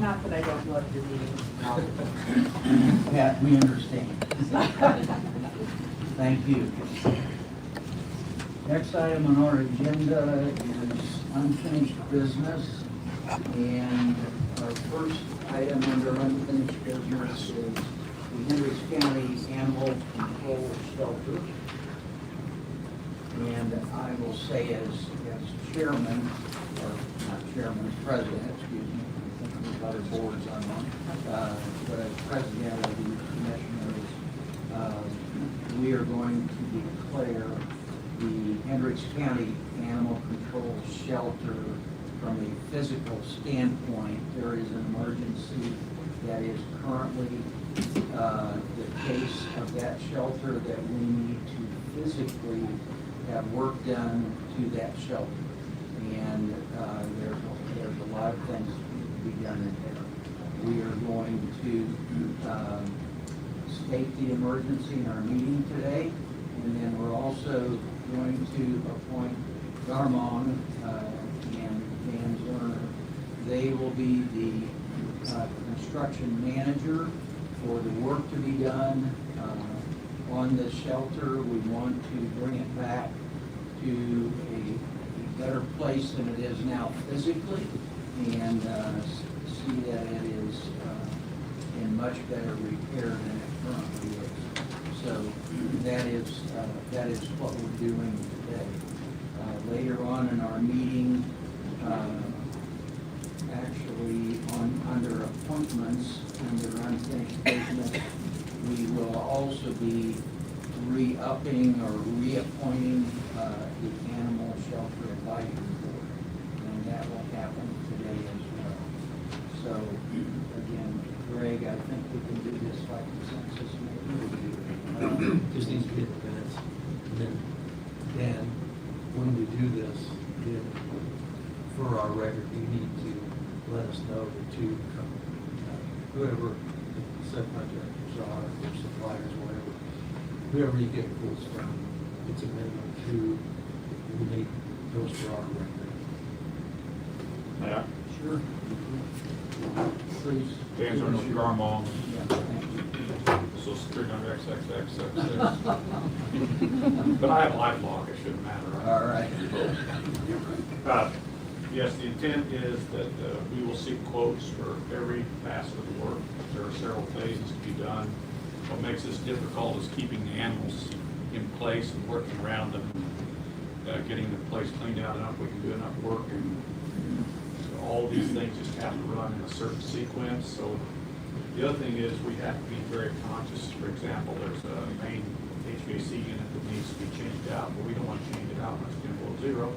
Not that I don't love your meetings. Pat, we understand. Thank you. Next item on our agenda is unfinished business. And our first item under unfinished business is the Hendricks County Animal Control Shelter. And I will say as chairman, or not chairman, president, excuse me, I think there's other boards on one, but as president of the commissioners, we are going to declare the Hendricks County Animal Control Shelter from a physical standpoint. There is an emergency that is currently the case of that shelter that we need to physically have work done to that shelter. And there's a lot of things that need to be done in there. We are going to state the emergency in our meeting today, and then we're also going to appoint Garmong and Dan Zerner. They will be the construction manager for the work to be done on this shelter. We want to bring it back to a better place than it is now physically, and see that it is in much better repair than it currently is. So that is what we're doing today. Later on in our meeting, actually under appointments, under unfinished business, we will also be re-upping or reappointing the Animal Shelter Advisory Board, and that will happen today as well. So, again, Greg, I think we can do this by consensus maybe. Just needs to be in the minutes. And then, Dan, when we do this, for our record, you need to let us know the two, whoever the subcontractors are, or suppliers, whatever, whoever you get quotes from, it's a minimum of two. We need those for our record. Yeah. Sure. Please. Dan's on the Garmong, Yeah, thank you. Social Security number XXX76. But I have a life log, it shouldn't matter, right? All right. Yes, the intent is that we will seek quotes for every facet of the work. There are several phases to be done. What makes this difficult is keeping the animals in place and working around them, getting the place cleaned out enough, we can do enough work, and so all these things just have to run in a certain sequence. So the other thing is we have to be very conscious. For example, there's a main HVAC unit that needs to be changed out, but we don't want to change it out when it's 10 below zero.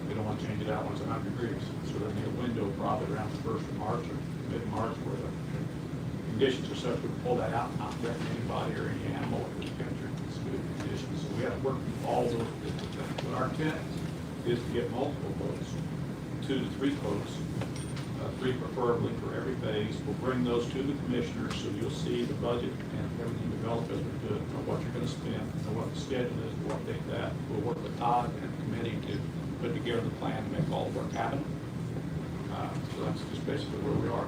We don't want to change it out when it's 100 degrees. So there'll be a window probably around the 1st of March or mid-March where the conditions are such we pull that out and not threaten anybody or any animal if it's temperature and good conditions. So we have to work through all those different things. But our intent is to get multiple quotes, 2 to 3 quotes, 3 preferably for every phase. We'll bring those to the commissioners so you'll see the budget and everything developed as we do it, know what you're going to spend, know what the schedule is, we'll update that. We'll work with Todd and the committee to put together the plan to make all the work happen. So that's just basically where we are.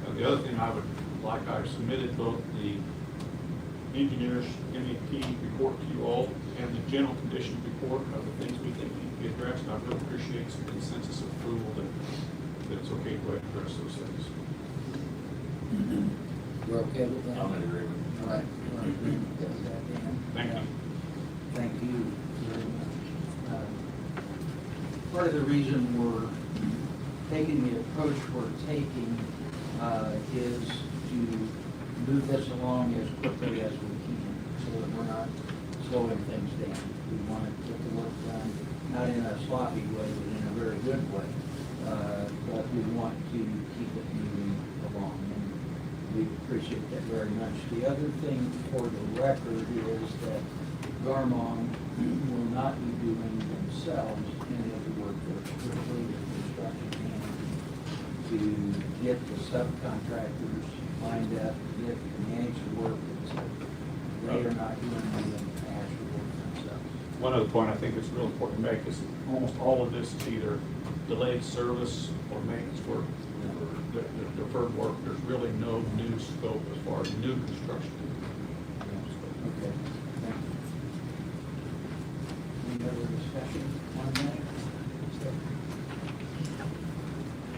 But the other thing I would like, I've submitted both the engineer's MEP report to you all and the general condition report of the things we think need to be addressed. I really appreciate some consensus of approval that it's okay to go ahead and address those things. You're okay with that? I'm in agreement. All right. We're in agreement with that, Dan. Thank you. Thank you very much. Part of the reason we're taking the approach we're taking is to move this along as quickly as we can, so that we're not slowing things down. We want to get the work done, not in a sloppy way, but in a very good way. But we want to keep it moving along, and we appreciate that very much. The other thing for the record is that Garmong will not be doing themselves any of the work. They're strictly the construction manager to get the subcontractors lined up, get manage the work, etc. They are not doing any of the actual work themselves. One other point I think it's real important to make is almost all of this is either delayed service or maintenance work. The deferred work. There's really no new scope as far as new construction. Okay, thank you. Any other discussion on that?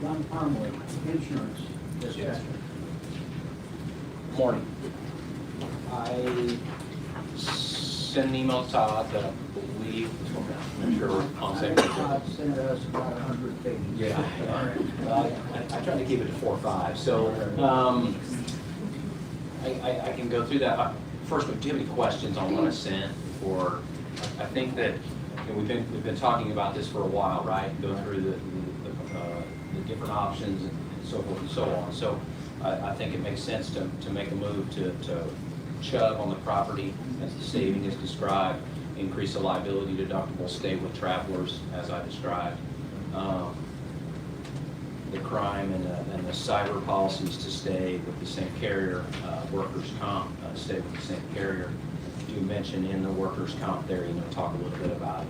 John Parmalee, insurance discussion. Morning. I sent an email to Todd that I believe, I'm sure we're on the same page. Todd sent us about 100 pages. Yeah. I tried to keep it to 4 or 5, so I can go through that. First, do you have any questions on what I sent? Or I think that we've been talking about this for a while, right? Go through the different options and so forth and so on. So I think it makes sense to make a move to chug on the property as the saving is described, increase the liability deductible, stay with travelers as I described. The crime and the cyber policies to stay with the same carrier, workers' comp, stay with the same carrier. You mentioned in the workers' comp there, talk a little bit about,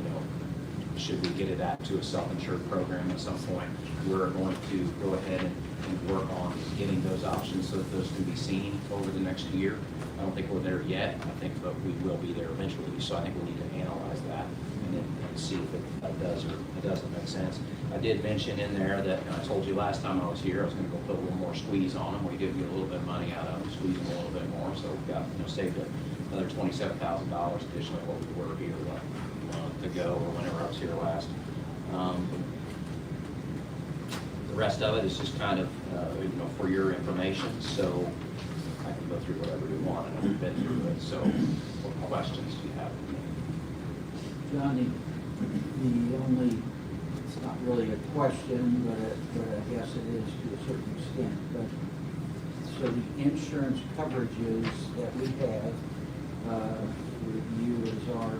should we get it out to a self-insured program at some point? We're going to go ahead and work on getting those options so that those can be seen over the next year. I don't think we're there yet, but we will be there eventually. So I think we need to analyze that and then see if it does or it doesn't make sense. I did mention in there that, and I told you last time I was here, I was going to go put a little more squeeze on them. We did get a little bit of money out of them, squeeze them a little bit more. So we've got, saved another $27,000 additionally what we were here a month ago or whenever I was here last. The rest of it is just kind of, for your information. So I can go through whatever you want, and I've been through it, so what questions do you have? Johnny, the only, it's not really a question, but I guess it is to a certain extent, but, so the insurance coverages that we have, with you as our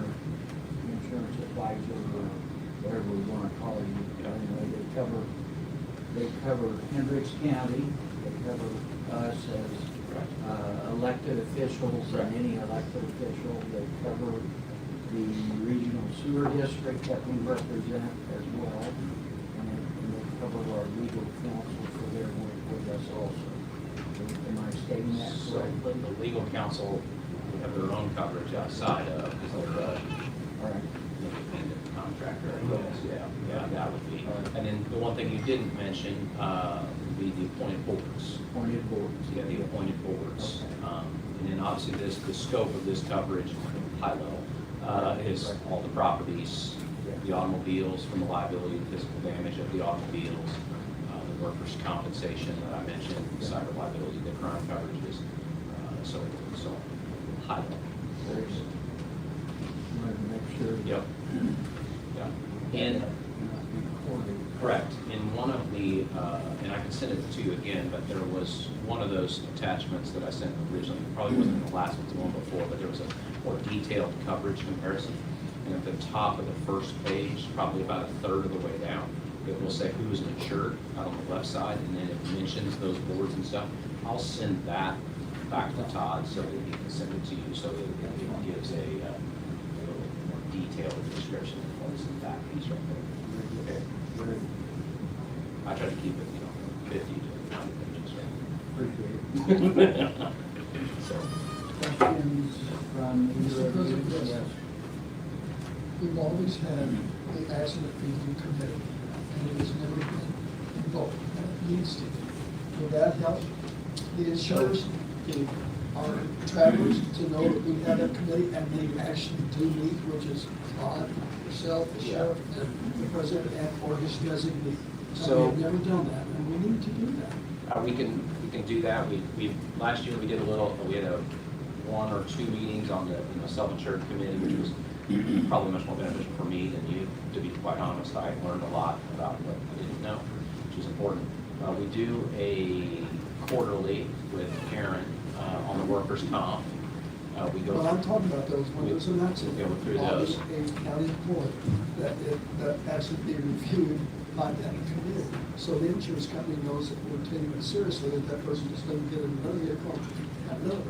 insurance advisor, or whatever we want to call you, anyway, they cover Hendricks County, they cover us as elected officials and any elected official. They cover the regional sewer district that we represent as well. And they cover our legal counsel for their work with us also. Am I stating that So correctly? the legal counsel have their own coverage outside of, because they're All right. independent contractor, I guess. Yeah, that would be. And then the one thing you didn't mention would be the appointed boards. Appointed boards. Yeah, the appointed boards. Okay. And then obviously the scope of this coverage, high level, is all the properties, the automobiles from the liability and physical damage of the automobiles, the workers' compensation that I mentioned, cyber liability, the crime coverages, so high level. Very good. Wanted to make sure. Yep. Yeah. And correct. In one of the, and I can send it to you again, but there was one of those attachments that I sent originally, probably wasn't the last one, the one before, but there was a more detailed coverage comparison. And at the top of the first page, probably about a third of the way down, it will say who is insured out on the left side, and then it mentions those boards and stuff. I'll send that back to Todd so that he can send it to you, so that it gives a little more detailed description of what's in that piece right there. Okay. I try to keep it, 50 to 100 pages. Appreciate it. So, Questions from either of you? Mr. President, Yes. we've always had the accident review committee, and it has never been invoked, and it needs to be. Will that help the insurers, our travelers, to know that we have a committee and they actually do meet, which is Todd, yourself, the sheriff, and the president, and or his designee? So- We've never done that, and we need to do that. we can do that. We last year we did we had 1 or 2 meetings on the self-insured committee, which was probably much more beneficial for me than you, to be quite honest. I learned a lot about what I didn't know, which is important. We do a quarterly with Karen on the workers' comp. We go. Well, I'm talking about those, when there's an accident. We go through those. A county employee, that actually be reviewed by that committee. So the insurance company knows that we're taking it seriously, that person just doesn't get in another vehicle, have another.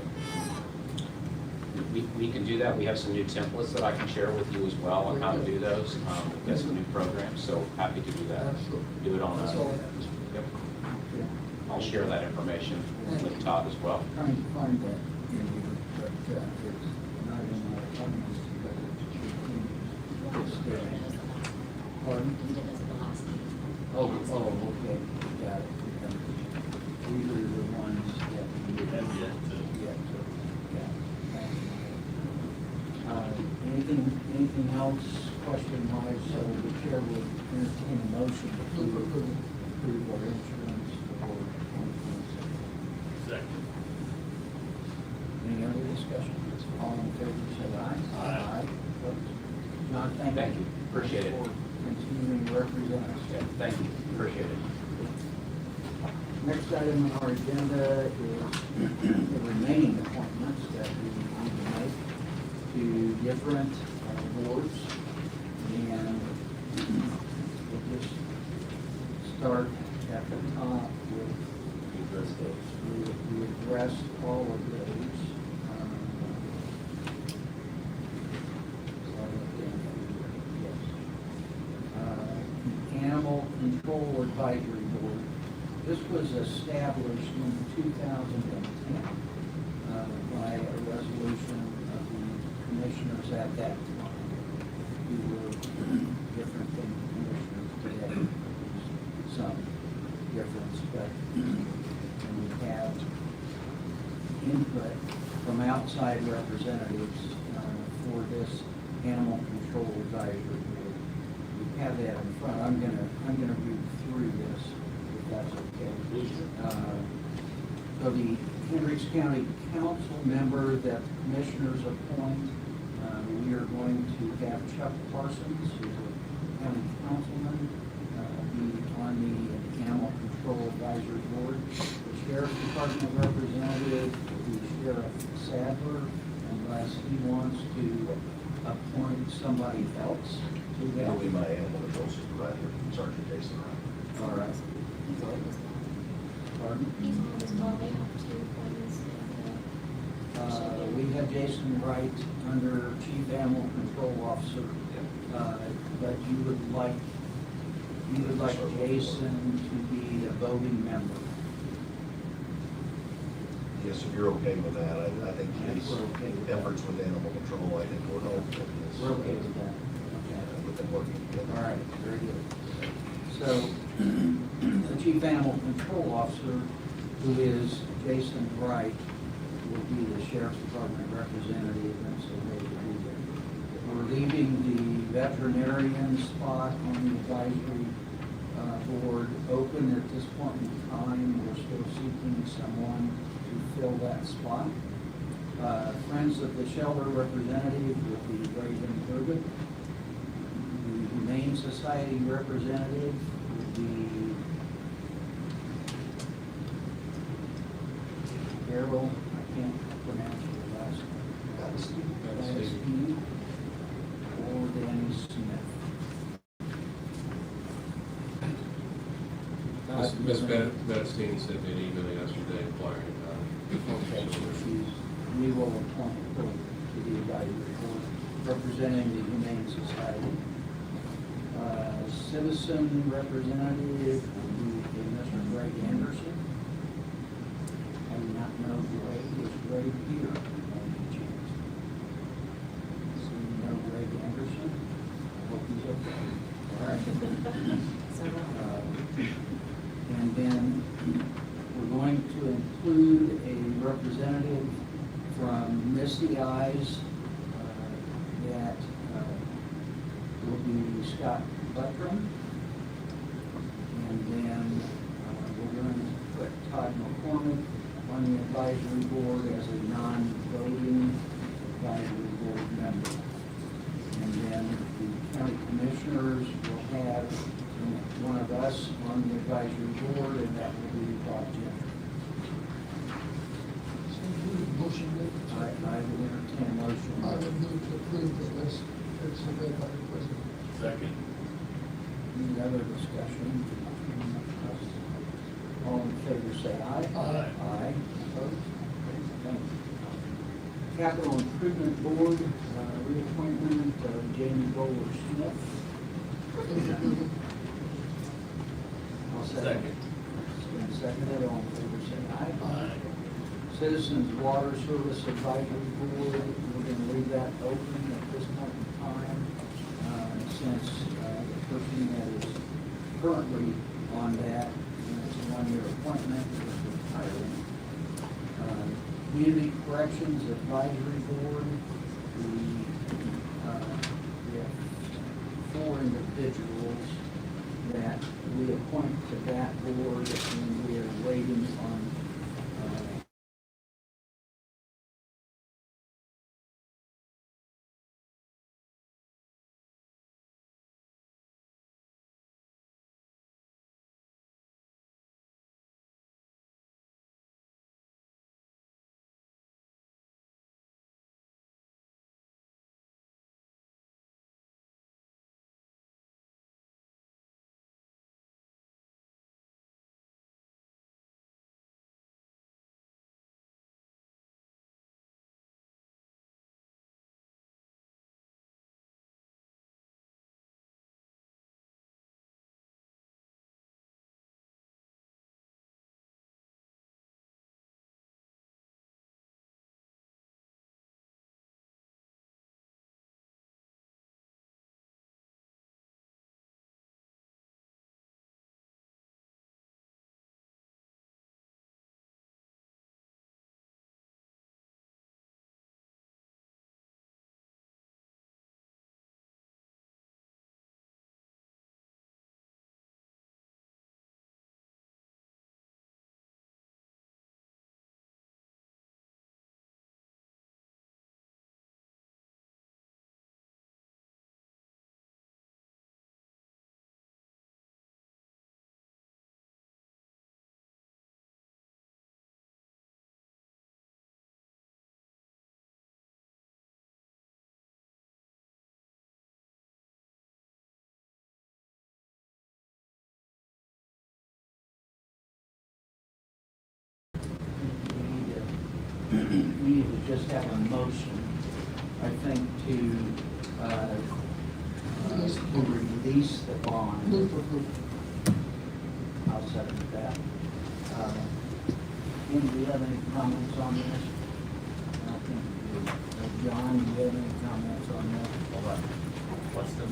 We can do that. We have some new templates that I can share with you as well on how to do those. We've got some new programs, so happy to do that. Absolutely. Do it on That's that. all I have. Yep. I'll share that information with Todd as well. Trying to find that in here, but it's not in my comments because it's pardon? Oh, okay, got it. These are the ones that we have yet to, yeah. Thank you. Anything else, question-wise? So the chair will entertain a motion to approve our insurance for 2026. Second. Any other discussion? All in favor, say aye. Aye. Opposed? John, thank you. Thank you. Appreciate it. For continuing to represent us. Yeah, thank you, appreciate it. Next item on our agenda is the remaining appointments that we need to make to different boards. And we'll just start at the top with, we addressed all of those. Animal Control Advisory Board. This was established in 2010 by a resolution of the commissioners at that time, who were different than the commissioners today. Some difference, but we have input from outside representatives for this Animal Control Advisory Board. We have that in front. I'm gonna read through this, if that's okay. So the Hendricks County Council member that the commissioners appoint, we are going to have Chuck Parsons, who's a county councilman, be on the Animal Control Advisory Board. The Sheriff's Department representative will be Sheriff Sadler, unless he wants to appoint somebody else to that. He'll be my animal control supervisor, Sergeant Jason Ryan. All right. Pardon? He's on as well, they have two appointments. We have Jason Wright under Chief Animal Control Officer, but you would like Jason to be a voting member. Yes, if you're okay with that, I think his We're okay with that. efforts with animal control, I think we're all with this. We're okay with that. With them working together. All right, very good. So, the Chief Animal Control Officer, who is Jason Wright, will be the Sheriff's Department representative, and so they will be there. We're leaving the veterinarian spot on the advisory board open at this point in time. We're still seeking someone to fill that spot. Friends of the Shelter representative will be Raven Burbitt. The Humane Society representative would be Carol, I can't pronounce your last name. Steve. Or Danny Smith. Ms. Bettestein sent me an email yesterday inquiring about it. Okay, so we will appoint her to the advisory board representing the Humane Society. Citizen representative will be Mr. Greg Anderson. I do not know Greg, is Greg here? by any chance? So you know Greg Anderson? I hope he's okay. All right. And then we're going to include a representative from Misty Eyes that will be Scott Buttram. And then we're going to put Todd McCormick on the advisory board as a non-voting advisory board member. And then the county commissioners will have one of us on the advisory board, and that will be Bob Jenner. So motion made. I will entertain a motion. I would move to approve the list as submitted by the president. Second. Any other discussion? All in favor, say aye. Aye. Aye. Opposed? Thank you. Capital Improvement Board, reappointment of Jamie Bowler Smith. Move to approve. I'll Second. It's been seconded, all in favor, say aye. Citizens Water Service Advisory Board, we're gonna leave that open at this point in time, since the person that is currently on that, it's a one-year appointment, is retiring. Community Corrections Advisory Board, we have 4 individuals that we appoint to that board, and we are waiting on we need to just have a motion, I think, to release the bond. Move for approval. I'll second that. Ian, do you have any comments on this? I think you do. John, do you have any comments on that? What's the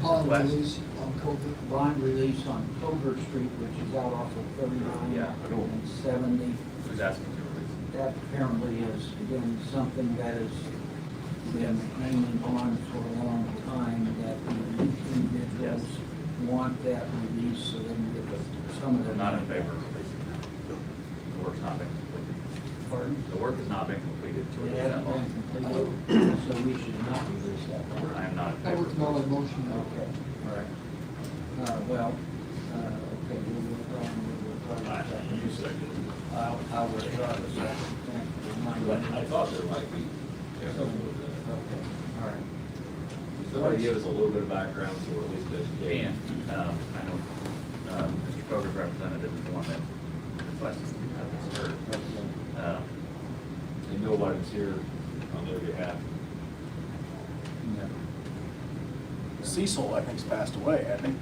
Bond request? release on COVID. Bond release on Covert Street, which is out off of 39 Yeah. and 70. Who's asking to release? That apparently is, again, something that has been hanging on for a long time, that the individuals want that release so they can get some of They're the. not in favor of releasing that. The work's not been completed. Pardon? The work has not been completed to It release hasn't that been bond. completed, so we should not release that bond. I am not in That favor. was not a motion. Okay, all right. Okay, we'll withdraw the second. You seconded. I'll withdraw the second. Thank you. I thought there might be. Okay, all right. Somebody give us a little bit of background so we're at least educated. I know, Mr. Coger's representative is the one that requested to have this heard. And nobody's here on their behalf. Cecil, I think's passed away, hasn't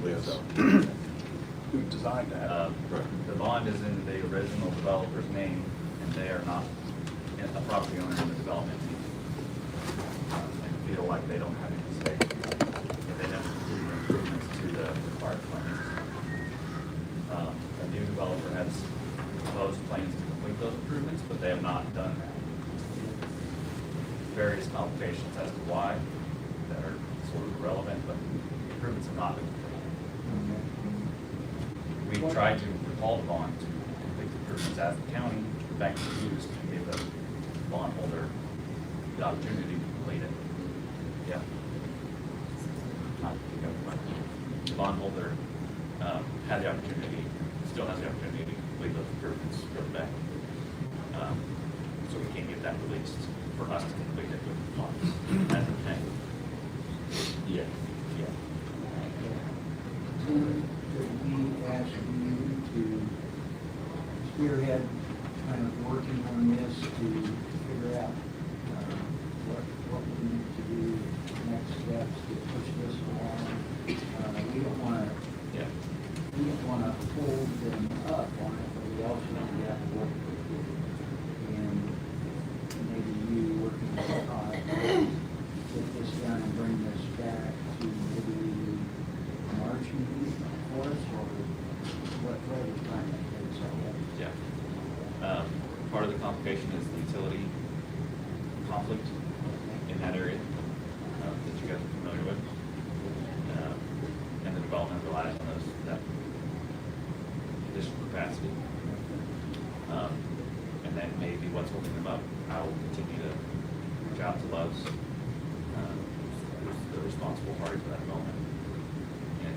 he? Yes. Who designed that? The bond is in the original developer's name, and they are not a property owner in the development. They feel like they don't have any stake if they don't do the improvements to the required plans. A new developer has proposed plans to complete those improvements, but they have not done that. Various complications as to why that are sort of irrelevant, but improvements have not been completed. We tried to recall the bond to complete the improvements as the county, the bank refused to give the bondholder the opportunity to complete it. Yeah. Not, you know, but the bondholder had the opportunity, still has the opportunity to complete those improvements for the bank. So we can't get that released for us to complete it with the funds as intended. Yeah, yeah. Could we ask you to spearhead kind of working on this to figure out what we need to do, next steps to push this along? We don't want to Yeah. we don't want to hold them up on it, but we also have to work with you. And maybe you working with Todd, get this done and bring this back to maybe March meeting for us, or what are we trying to do? So, Yeah. Part of the complication is the utility conflict in that area that you guys are familiar with. And the development relies on that additional capacity. And that may be what's holding them up. I will continue to reach out to Love's, who's the responsible party for that development. And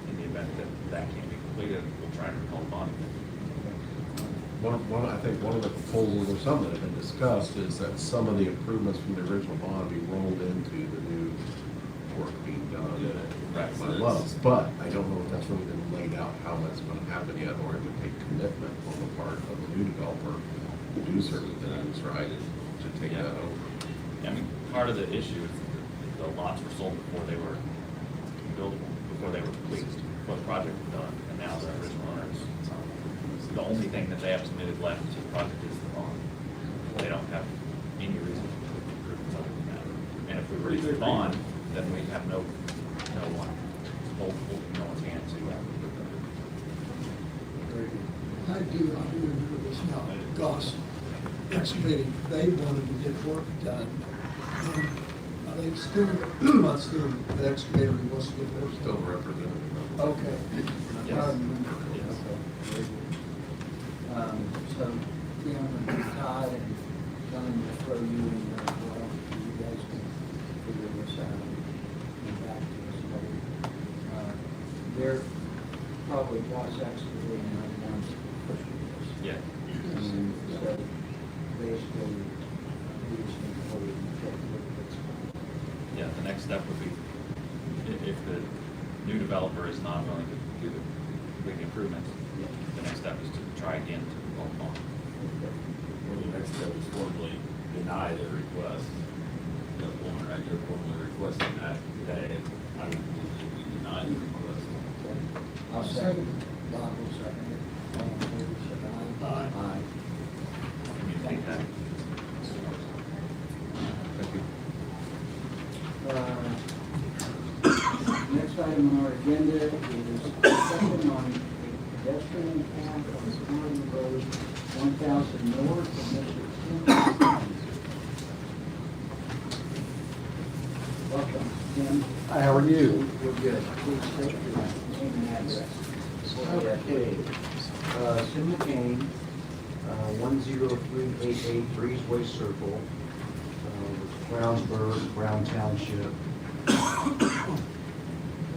in the event that that can't be completed, we'll try to recall the bond. I think one of the proposals or some that have been discussed is that some of the improvements from the original bond be rolled into the new work being done Right. by Love's. But I don't know if that's really been laid out how that's going to happen yet, or it would take commitment on the part of the new developer to do certain things, right, to take Yeah. that over. I mean, part of the issue is the lots were sold before they were buildable, before they were complete, before the project was done, and now the original owners. The only thing that they have submitted left to the project is the bond. They don't have any reason to put improvements other than that. And if we release the bond, then we have no one, holding no one's hand to I do remember this now, Goss excavating, they wanted to get work done. And are they still, not still, the excavator who wants to get work done? Still represented. Okay. Yes. Okay, very good. So, you know, Todd and John will throw you in there as well, so you guys can figure this out and back to us later. They're probably Goss excavating are the ones pushing this. Yeah. And so, basically, we just need to hold it and check what it's. Yeah, the next step would be, if the new developer is not willing to do the big improvements, the next step is to try again to roll the bond. Well, the next step is formally deny the request. The owner, you're formally requesting that today. I don't believe that we deny the request. I'll second. Bob will second it. All in favor, say aye. Aye. Communicate that. Thank you. Next item on our agenda is discussion on a pedestrian path on County Road 1000 North of Mr. Hendricks. Welcome, Tim. Hi, how are you? We're good. Please state your name and address. Okay. Tim McCain, 10388 Breezeway Circle, Brownsburg, Brown Township.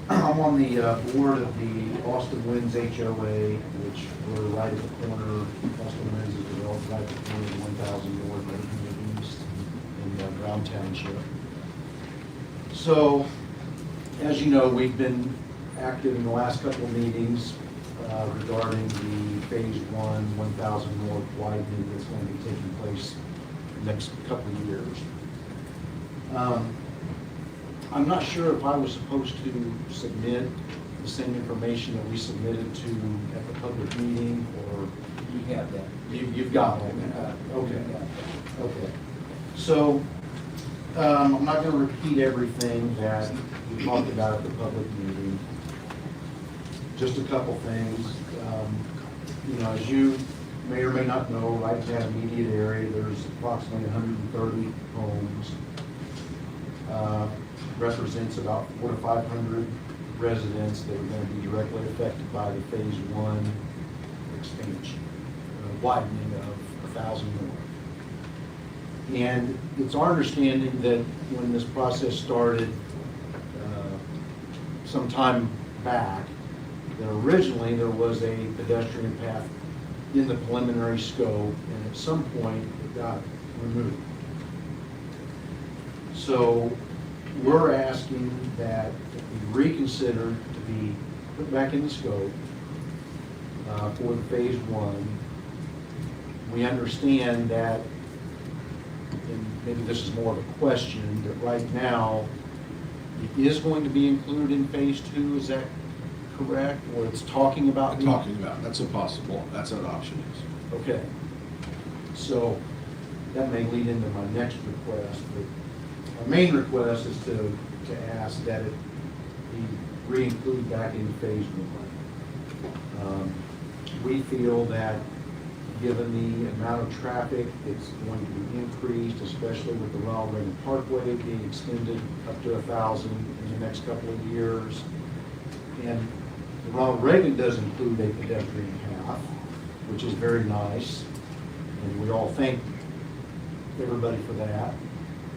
I'm on the board of the Austin Winds HOA, which we're right at the corner. Austin Winds is developed right at the corner of 1000 North and East in Brown Township. So, as you know, we've been active in the last couple of meetings regarding the Phase 1, 1000 North widening that's going to be taking place the next couple of years. I'm not sure if I was supposed to submit the same information that we submitted to at the public meeting, or You have that. you've got all that? Okay. You got that. Okay. So, I'm not going to repeat everything that we talked about at the public meeting. Just a couple things. You know, as you may or may not know, right in that immediate area, there's approximately 130 homes. Represents about 400 to 500 residents that are going to be directly affected by the Phase 1 expansion, widening of 1000 North. And it's our understanding that when this process started some time back, that originally there was a pedestrian path in the preliminary scope, and at some point it got removed. So we're asking that it be reconsidered to be put back in the scope for the Phase 1. We understand that, and maybe this is more of a question, that right now it is going to be included in Phase 2, is that correct? Or it's talking about? Talking about, that's a possible, that's an option. Okay. So that may lead into my next request, but our main request is to ask that it be re-included back in phase one. We feel that given the amount of traffic that's going to be increased, especially with the Ronald Reagan Parkway being extended up to 1,000 in the next couple of years. And the Ronald Reagan does include a pedestrian path, which is very nice, and we all thank everybody for that.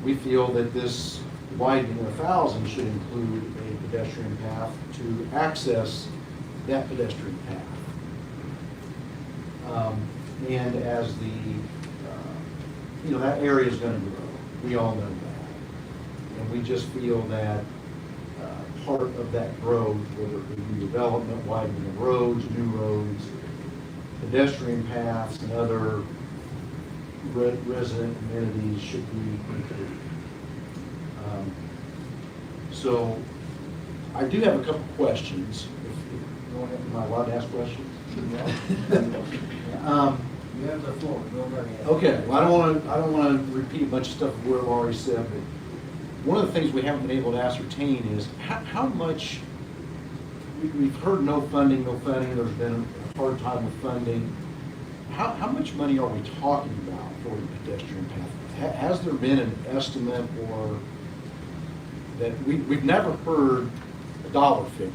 We feel that this widening of 1,000 should include a pedestrian path to access that pedestrian path. And as that area is going to grow, we all know that. And we just feel that part of that growth, whether it be development, widening of roads, new roads, pedestrian paths, and other resident amenities should be included. So I do have a couple questions. Am I allowed to ask questions? You have the floor, go right ahead. Okay, well, I don't want to repeat a bunch of stuff we've already said, but one of the things we haven't been able to ascertain is how much, we've heard no funding, there's been a hard time with funding. How much money are we talking about for the pedestrian path? Has there been an estimate, or that we've never heard a dollar figure?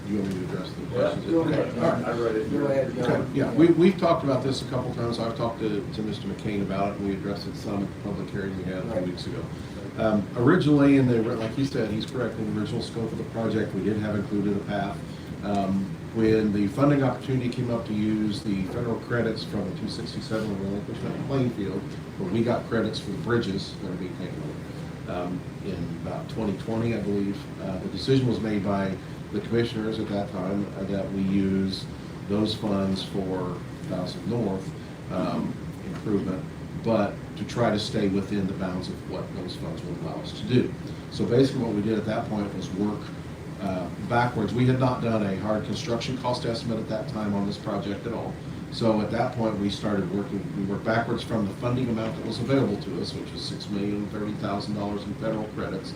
You want me to address the questions? Go ahead. Okay, all right. I read it. Go ahead, Okay, John. yeah, we've talked about this a couple times. I've talked to Mr. McCain about it, and we addressed it some at the public hearing we had a few weeks ago. Originally, like he said, he's correct, in the original scope of the project, we did have included a path. When the funding opportunity came up to use the federal credits from the 267 relinquishment in Plainfield, where we got credits for the bridges that are being taken over, in about 2020, I believe, the decision was made by the commissioners at that time that we use those funds for 1000 North improvement, but to try to stay within the bounds of what those funds would allow us to do. So basically what we did at that point was work backwards. We had not done a hard construction cost estimate at that time on this project at all. So at that point we worked backwards from the funding amount that was available to us, which was $6,030,000 in federal credits,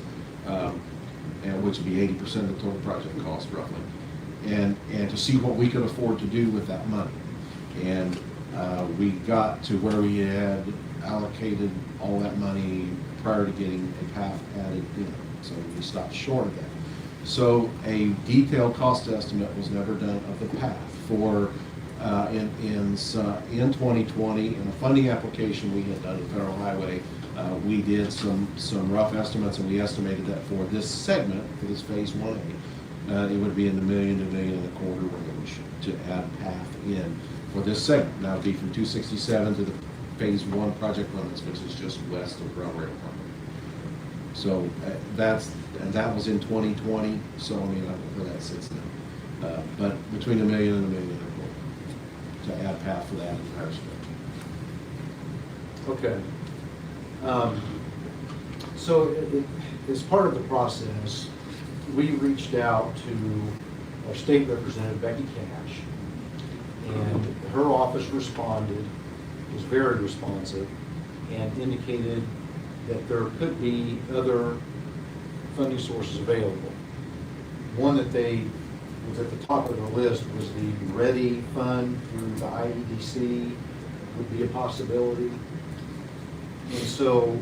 and which would be 80% of the total project cost roughly, and to see what we could afford to do with that money. And we got to where we had allocated all that money prior to getting a path added in, so we stopped short of that. So a detailed cost estimate was never done of the path for in 2020 in a funding application we had done at Federal Highway. We did some rough estimates, and we estimated that for this segment, for this phase 1A, it would be in the $1 million to $1.25 million range to add path in for this segment. Now it'd be from 267 to the phase 1 project limits, which is just west of Ronald Reagan Parkway. So that was in 2020. So I mean, I don't know where that sits now, but between $1 million and $1.25 million to add path for that entire stretch. Okay. So as part of the process, we reached out to our state representative, Becky Cash, and her office responded, was very responsive, and indicated that there could be other funding sources available. One that was at the top of their list was the READY Fund through the IEDC would be a possibility. And so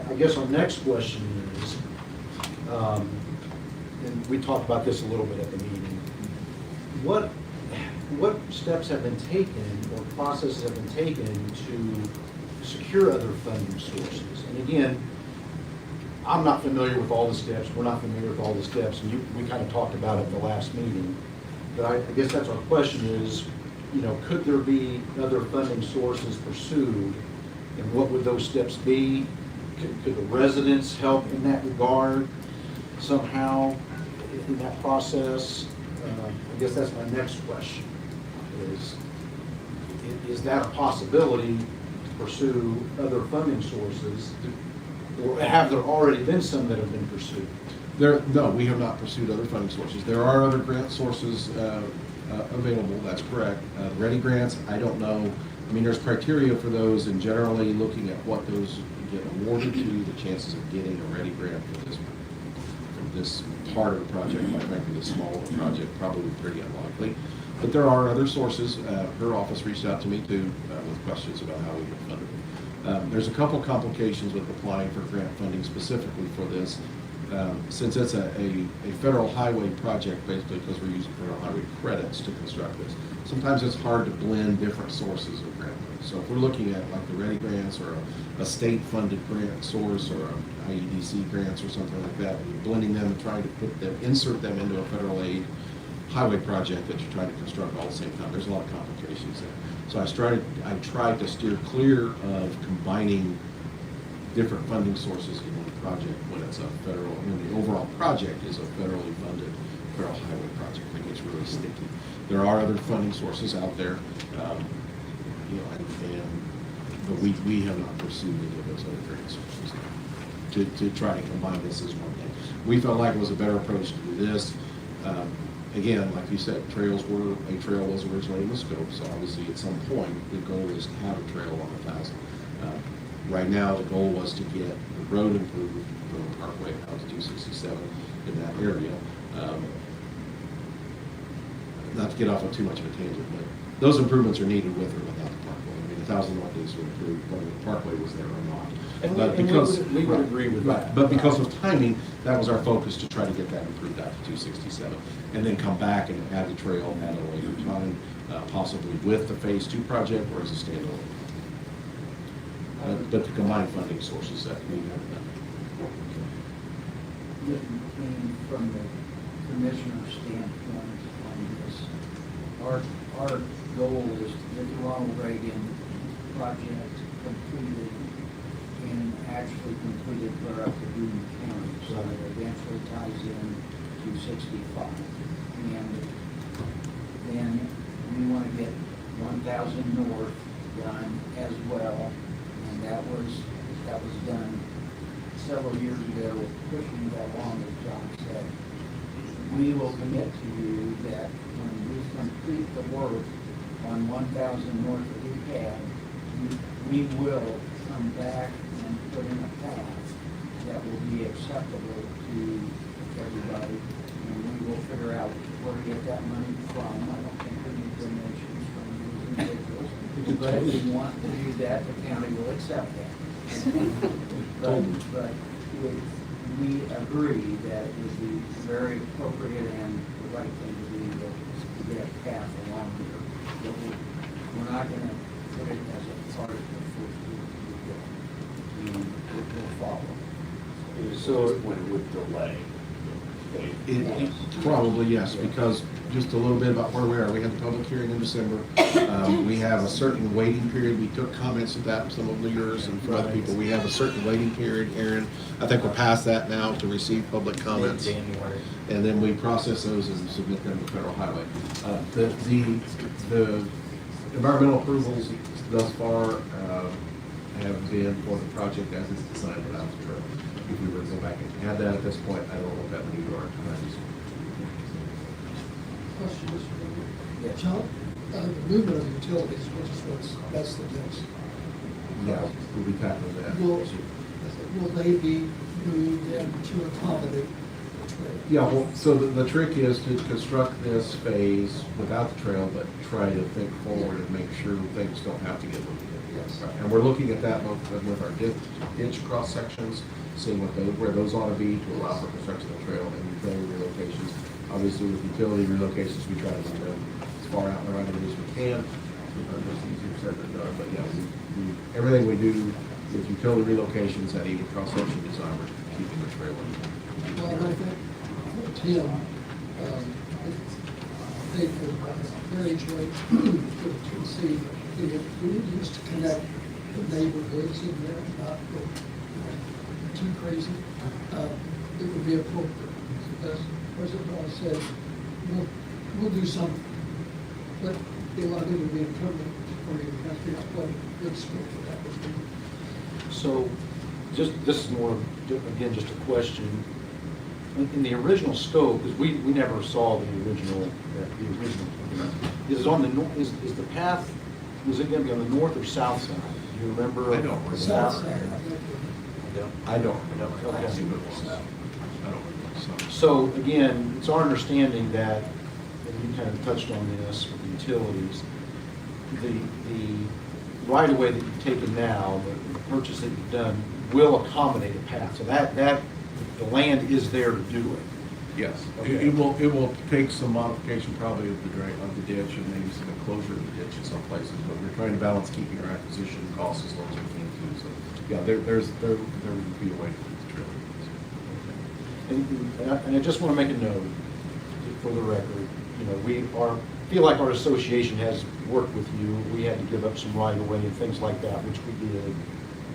I guess our next question is, and we talked about this a little bit at the meeting, what steps have been taken or processes have been taken to secure other funding sources? And again, I'm not familiar with all the steps, we're not familiar with all the steps, and we kind of talked about it at the last meeting. But I guess that's our question is, could there be other funding sources pursued? And what would those steps be? Could the residents help in that regard somehow in that process? I guess that's my next question. Is that a possibility to pursue other funding sources? Or have there already been some that have been pursued? No, we have not pursued other funding sources. There are other grant sources available, that's correct. Ready grants, I don't know. I mean, there's criteria for those, and generally looking at what those get awarded to, the chances of getting a ready grant for this part of the project, quite frankly, this small of a project, probably pretty unlikely. But there are other sources. Her office reached out to me too with questions about how we get funded. There's a couple complications with applying for grant funding specifically for this. Since it's a federal highway project, basically because we're using federal highway credits to construct this, sometimes it's hard to blend different sources of grant money. So if we're looking at like the ready grants or a state-funded grant source or IEDC grants or something like that, and you're blending them and trying to insert them into a federal aid highway project that you're trying to construct all at the same time, there's a lot of complications there. So I tried to steer clear of combining different funding sources in one project when it's a federal, when the overall project is a federally funded federal highway project. It gets really sticky. There are other funding sources out there, but we have not pursued any of those other grant sources to try to combine this as one thing. We felt like it was a better approach to do this. Again, like you said, a trail was originally in the scope, so obviously at some point the goal is to have a trail on 1,000. Right now, the goal was to get the road improved from the Parkway out to 267 in that area. Not to get off on too much of a tangent, but those improvements are needed with or without the Parkway. I mean, 1,000 North needs to improve whether the Parkway was there or not. But because we would agree with that. But because of timing, that was our focus to try to get that improved out to 267, and then come back and add the trail at a later time, possibly with the Phase 2 project or as a standalone. But to combine funding sources that we haven't done. From the commissioner's standpoint on this, our goal is to get the Ronald Reagan project completed and actually completed clear up to Boone County, so that it eventually ties in to 65. And then we want to get 1,000 North done as well. And that was done several years ago, pushing that along, as John said. We will commit to you that when we complete the work on 1,000 North of Rehab, we will come back and put in a path that will be acceptable to everybody. And we will figure out where to get that money from. I don't think we need donations from individuals. But if we want to do that, the county will accept that. But we agree that it would be very appropriate and the right thing to do to get a path along here. But we're not going to put it as a part of the first year. We will follow. So when it would delay. Probably, yes, because just a little bit about where we are. We had the public hearing in December. We have a certain waiting period. We took comments of that, some of yours and from other people. We have a certain waiting period, Aaron. I think we're past that now to receive public comments. January. And then we process those and submit them to Federal Highway. The environmental approvals thus far have been for the project as it's designed without the trail. If we were to go back and add that at this point, I don't know what that would do to our times. Question, Mr. President. John, the movement of utilities, which is that's the next. Yeah, we'll be tackling that. Will they be moved in to accommodate the trail? Yeah, well, so the trick is to construct this phase without the trail, but try to think forward and make sure things don't have to get moved. Yes. And we're looking at that both with our ditch cross sections, seeing where those ought to be to allow for construction of the trail and utility relocations. Obviously, with utility relocations, we try to run them as far out in the right of it as we can. It's easier said than done, but yeah, everything we do with utility relocations at either cross section design, we're keeping the trail in. Well, I think Tim, they could very easily to see if we used to connect the neighborhoods in there, not go too crazy. It would be appropriate. As President Ball said, we'll do something, but they want to do would be permanent, or you have to figure out what good scope for that would be. So, this is more, again, just a question. in the original scope, because we never saw the original, is on the, is the path, was it gonna be on the north or south side? Do you remember? I don't remember. South side. I don't. Okay. I see what it was. I don't remember. So again, it's our understanding that, and you kind of touched on this with utilities, the right-of-way that you've taken now, the purchase that you've done, will accommodate a path. So that, the land is there to do it. Yes, Okay. it will take some modification probably of the drain, of the ditch and maybe some enclosure of the ditch in some places, but we're trying to balance keeping our acquisition costs as low as we can too. So, yeah, there would be a way to keep the trail. And I just want to make a note for the record, you know, feel like our association has worked with you. We had to give up some right-of-way and things like that, which we did.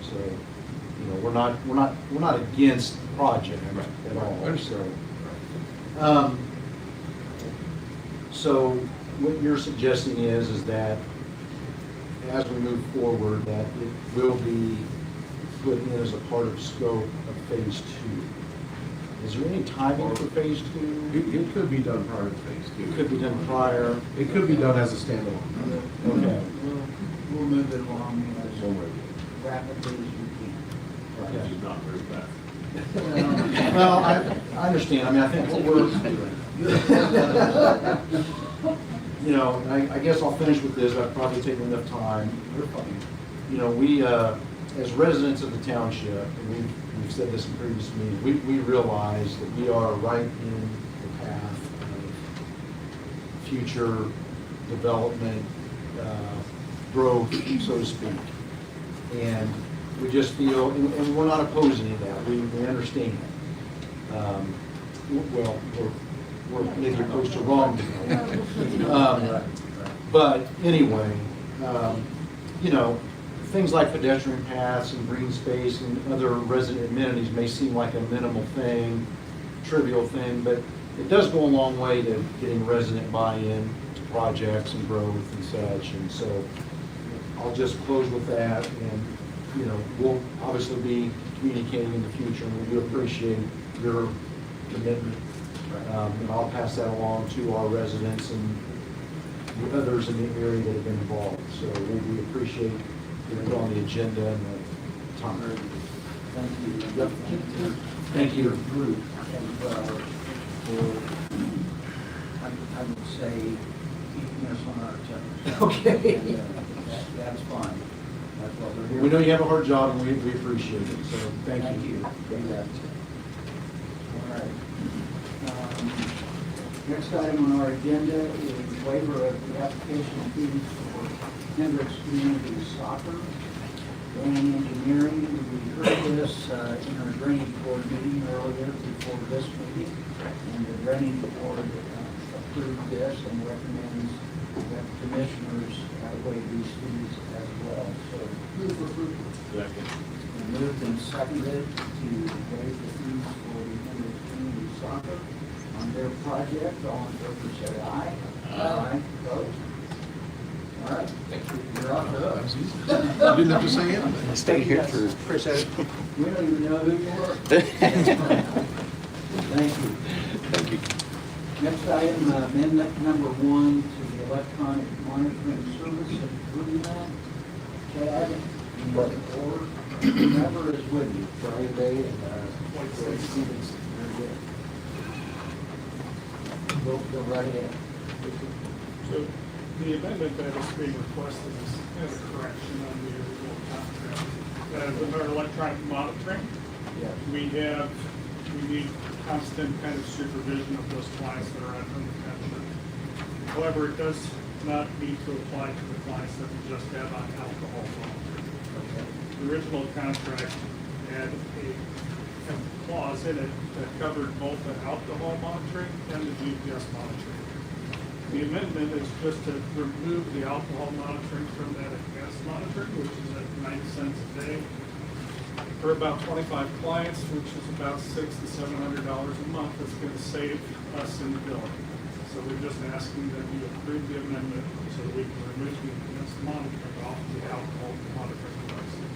So, you know, we're not against the project at all. So what you're suggesting is that as we move forward, that it will be put in as a part of scope of phase 2. Is there any timing for phase 2? It could be done prior to phase 2. It could be done prior. It could be done as a standalone. Okay. We'll move it along as rapidly as we Okay. She's not very fast. can. Well, I understand. I mean, I think what you know, I guess I'll finish with this. I've probably taken enough time. You know, we, as residents of the township, and we've said this in previous meetings, we realize that we are right in the path of future development, growth, so to speak. And we just feel, and we're not opposing any of that, we understand. Well, we're maybe opposed to wrong development. But anyway, you know, things like pedestrian paths and green space and other resident amenities may seem like a minimal thing, trivial thing, but it does go a long way to getting resident buy-in to projects and growth and such. And so I'll just close with that, and, you know, we'll obviously be communicating in the future, and we do appreciate your commitment. And I'll pass that along to our residents and the others in the area that have been involved. So we appreciate it on the agenda and the time. Thank you. Yep. Thank you, group, and for, I would say, keeping us on our toes. Okay. And, that's fine. That's what we're here. We know you have a hard job, and we appreciate it, so thank you. You. All right. Next item on our agenda is waiver of the application fees for Hendricks Community Soccer. Drainage Engineering, we heard this in our drainage board meeting earlier before this meeting, and the drainage board approved this and recommends that the commissioners waive these fees as well. So Move for approval. Second. we moved and seconded to waive the fees for the Hendricks Community Soccer on their project. All in favor say aye. Aye. Opposed? All right. Thank you. You're off the hook. That was easy. You didn't have to say anything. Stay here for. We don't even know who you are. Thank you. Thank you. Next item, amendment number 1 to the electronic monitoring service agreement. Chad, or whoever is with you, Friday and Stevens. Very good. Go right ahead. So the amendment that is being requested is kind of a correction on the original contract. With our electronic monitoring, Yeah. we need constant kind of supervision of those clients that are out from the township. However, it does not need to apply to the clients that we just have on alcohol monitoring. The original contract had a clause in it that covered both the alcohol monitoring and the GPS monitoring. The amendment is just to remove the alcohol monitoring from that advanced monitoring, which is at 90 cents a day for about 25 clients, which is about $600 to $700 a month. That's going to save us in the billing. So we're just asking that you approve the amendment so that we can remove the advanced monitoring off the alcohol monitoring devices.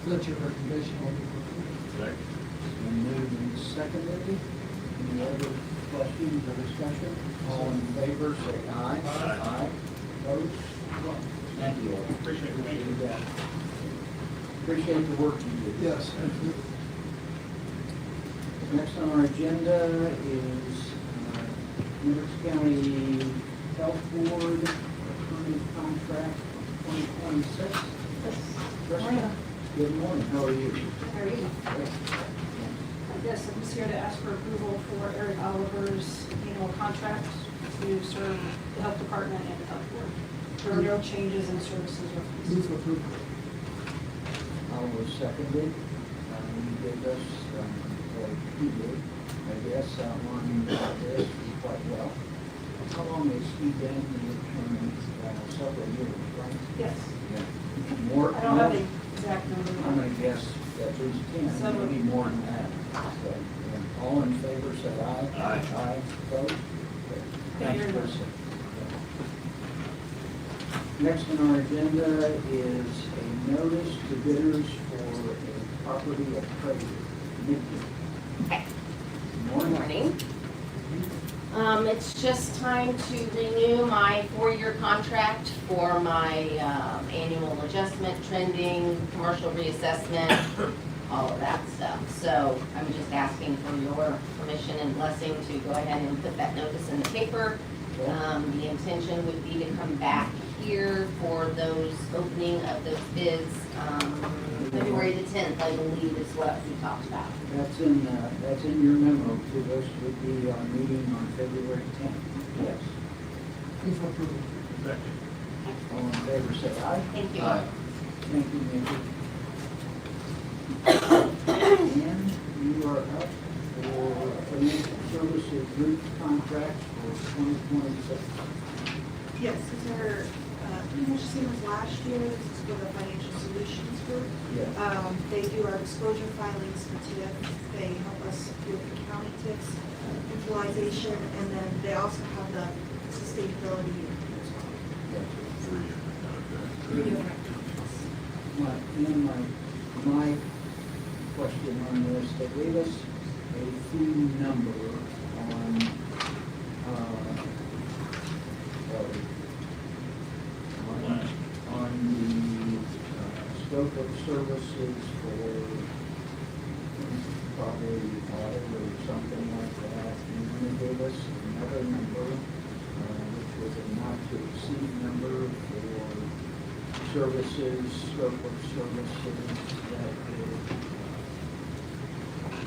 That's your recommendation. Second. Been moved and seconded. Any other questions or discussion? All in favor, say aye. Aye. Opposed? Thank you all. Appreciate it. Thank you. You bet. Appreciate the work you do. Yes, thank you. Next on our agenda is Hendricks County Health Board attorney contract 2026. Morning. Good morning, how are you? How are you? Great. Yes, I'm just here to ask for approval for Eric Oliver's annual contract to serve the health department and the health board. There are no changes in services or fees. Move for approval. I was seconded. You gave us, or he did, I guess, outlining this quite well. How long has he been in the attorney? Several years, right? Yes. Yeah. More? I don't have the exact number. I'm gonna guess at least 10, Several. maybe more than that. So, yeah. All in favor, say aye. Aye. Aye, opposed? Okay. Thank you very Thanks, much. Chris. Next on our agenda is a notice to bidders for a property appraisal. Nikki. Okay. Morning. Morning. It's just time to renew my 4-year contract for my annual adjustment, trending, commercial reassessment, all of that stuff. So I'm just asking for your permission and blessing to go ahead and put that notice in the paper. The intention would be to come back here for those opening of those bids, February the 10th, I believe is what we talked about. That's in your memo to us, would be our meeting on February 10th. Yes. Move for approval. All in favor, say aye. Thank you. Aye. Thank you, Nikki. And you are up for financial services group contract for 2026. Yes, these are pretty much the same as last year. This is for the Financial Solutions Group. Yeah. They do our disclosure filings for TIF. They help us with the county TIFs, utilization, and then they also have the sustainability as well. My question on this, they gave us a fee number on, on the scope of services for probably audit or something like that. And then they gave us another number, which was a not to exceed number for services, scope of services that were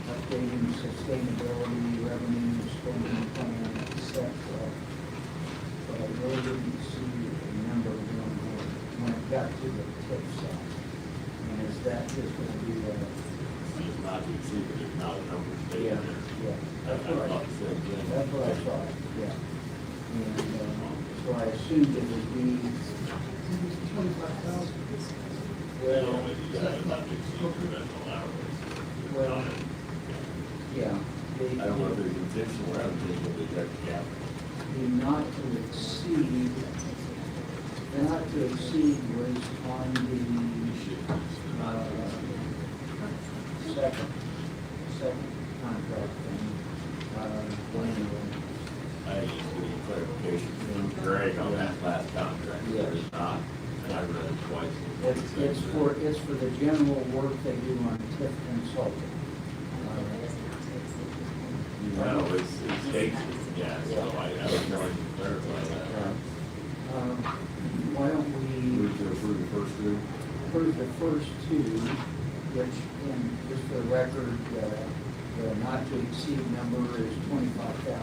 updating sustainability, revenue, spending plan, et cetera. But I really didn't see a number when it got to the tip side. And is that just gonna be a? It's not to exceed, but it's not a number stated Yeah, there. yeah. That's what I thought you said, Jim. That's what I thought, yeah. And, so I assumed it would be, 25,000. Well, you got it not to exceed professional hours. well, yeah. I don't know if there's intentional or unintentional, but you have to count. The not to exceed, the not to exceed was on the, second contract thing, anyway. I just need clarification from Greg on that last contract. Yes. There's not, and I read it twice. It's for the general work they do on TIF consulting. No, it states, yeah, so I was trying to clarify that. Why don't we Move to approve the first two. approve the first two, which, in just for the record, the not to exceed number is 25,000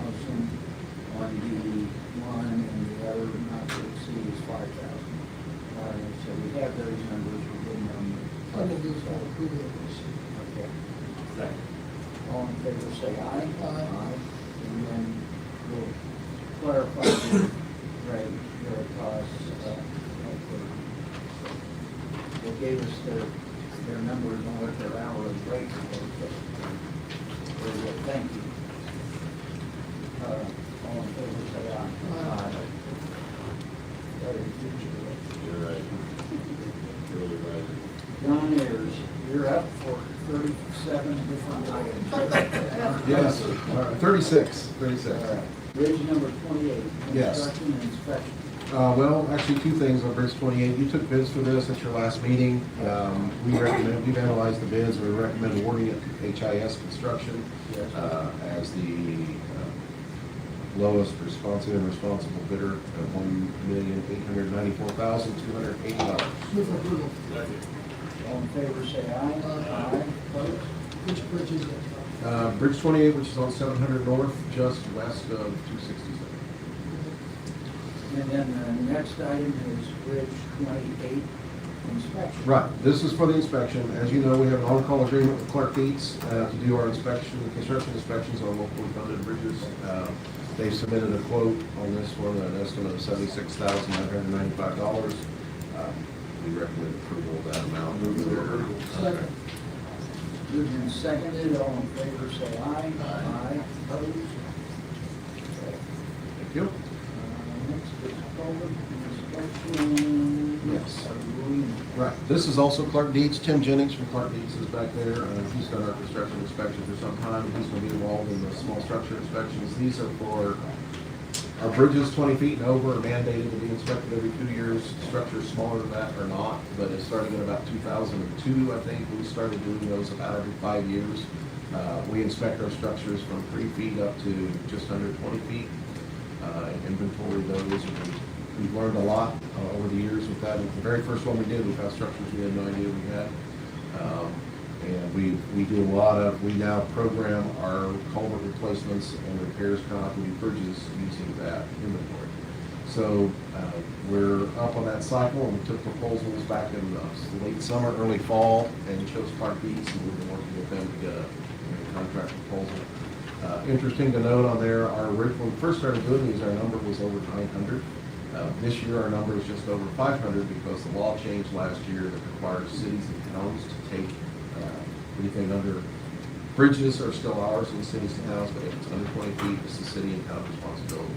on the one, and the other not to exceed is 5,000. So we have those numbers, we didn't know. I will move for approval of this. Okay. Second. All in favor, say aye. Aye. And then we'll clarify the rate, their costs, they gave us their numbers on what their hourly rate was. Very good, thank you. All in favor, say aye. Aye. Better future. You're right. Really right. John Ayers, you're up for 37 different items. Yes, 36. All right. Bridge number 28, Yes. construction and inspection. Well, actually, two things on Bridge 28. You took bids for this at your last meeting. We've analyzed the bids, we recommend awarding it to HIS Construction Yes. as the lowest responsive and responsible bidder at $1,894,280. Move for approval. All in favor, say aye. Aye. Opposed? Which bridge is it? Bridge 28, which is on 700 North, just west of 267. And then the next item is Bridge 28, inspection. Right, this is for the inspection. As you know, we have an on-call agreement with Clark Dietz to do our inspection, construction inspections on locally funded bridges. They submitted a quote on this one, an estimate of $76,995. We recommend approval of that amount. Second. Moved and seconded, all in favor, say aye. Aye. Opposed? Thank you. Next is culvert inspection. Yes. Agreement. Right, this is also Clark Dietz. Tim Jennings from Clark Dietz is back there. He's done our construction inspection for some time. He's going to be involved in the small structure inspections. These are for our bridges 20 feet and over are mandated to be inspected every 2 years. Structures smaller than that are not, but it's starting in about 2002, I think. We started doing those about every 5 years. We inspect our structures from 3 feet up to just under 20 feet. Inventory those. We've learned a lot over the years with that. The very first one we did, we found structures we had no idea we had. And we do a lot of, we now program our culvert replacements and repairs on new bridges using that inventory. So we're up on that cycle, and we took proposals back in late summer, early fall, and chose Clark Dietz, and we've been working with them to get a contract proposal. Interesting to note on there, when we first started doing these, our number was over 900. This year, our number is just over 500 because the law changed last year that requires cities and towns to take anything under, bridges are still ours in cities and towns, but if it's under 20 feet, it's the city and town responsibility.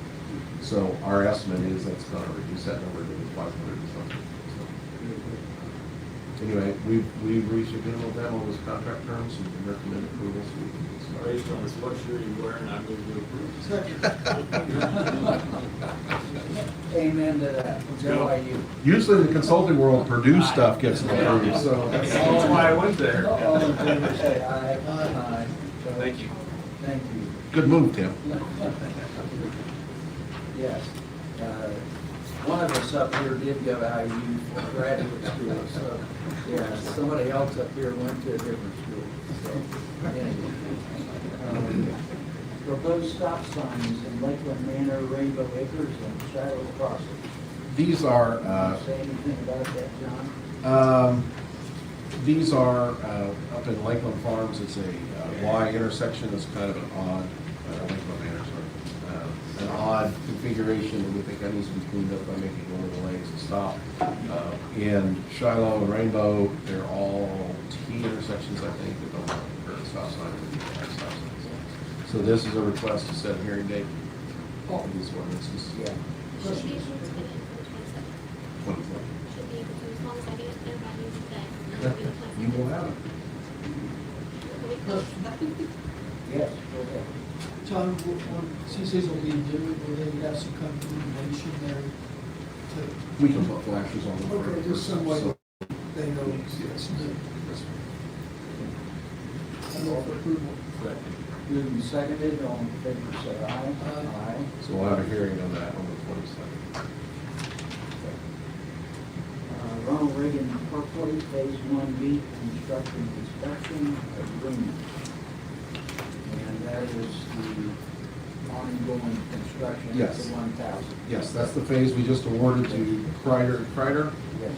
So our estimate is that's going to reduce that number to 500 or something. So, anyway, we've reached agreement with them on those contract terms and recommend approval so we can get started. Based on the sweatshirt you're wearing, I move to approve. Amen to that. Joe, are you? Usually in the consulting world, Purdue stuff gets approved, so. That's why I went there. All in favor, say aye. Aye. Thank you. Thank you. Good move, Tim. Yes. One of us up here did go to IU for graduate school, so, yeah, somebody else up here went to a different school. So, anyway. Proposed stop signs in Lakeland Manor, Rainbow Acres, and Shiloh Crossing. These are, Say anything about that, John? these are up in Lakeland Farms. It's a Y intersection. It's kind of an odd, Lakeland Manor, sorry. An odd configuration, and we think that needs to be cleaned up by making one of the lanes to stop. In Shiloh and Rainbow, they're all T intersections, I think, that don't have a current stop sign. So this is a request to set a hearing date for these ordinances. Yeah. Should be able to get it for 27. 2020. Should be able to, as long as I get it done by the end of the day. You will have it. Yes, go ahead. John, since these will be new, will they have some kind of illumination there to? We can put flashes on them. Okay, just some way So- they know it's new. I know for approval. Moved and seconded, all in favor, say aye. Aye. So we'll have a hearing on that on the 22nd. Ronald Reagan Parkway, Phase 1B, construction inspection agreement. And that is the ongoing construction. Yes. The 1,000. Yes, that's the phase we just awarded to Kreider. Yes.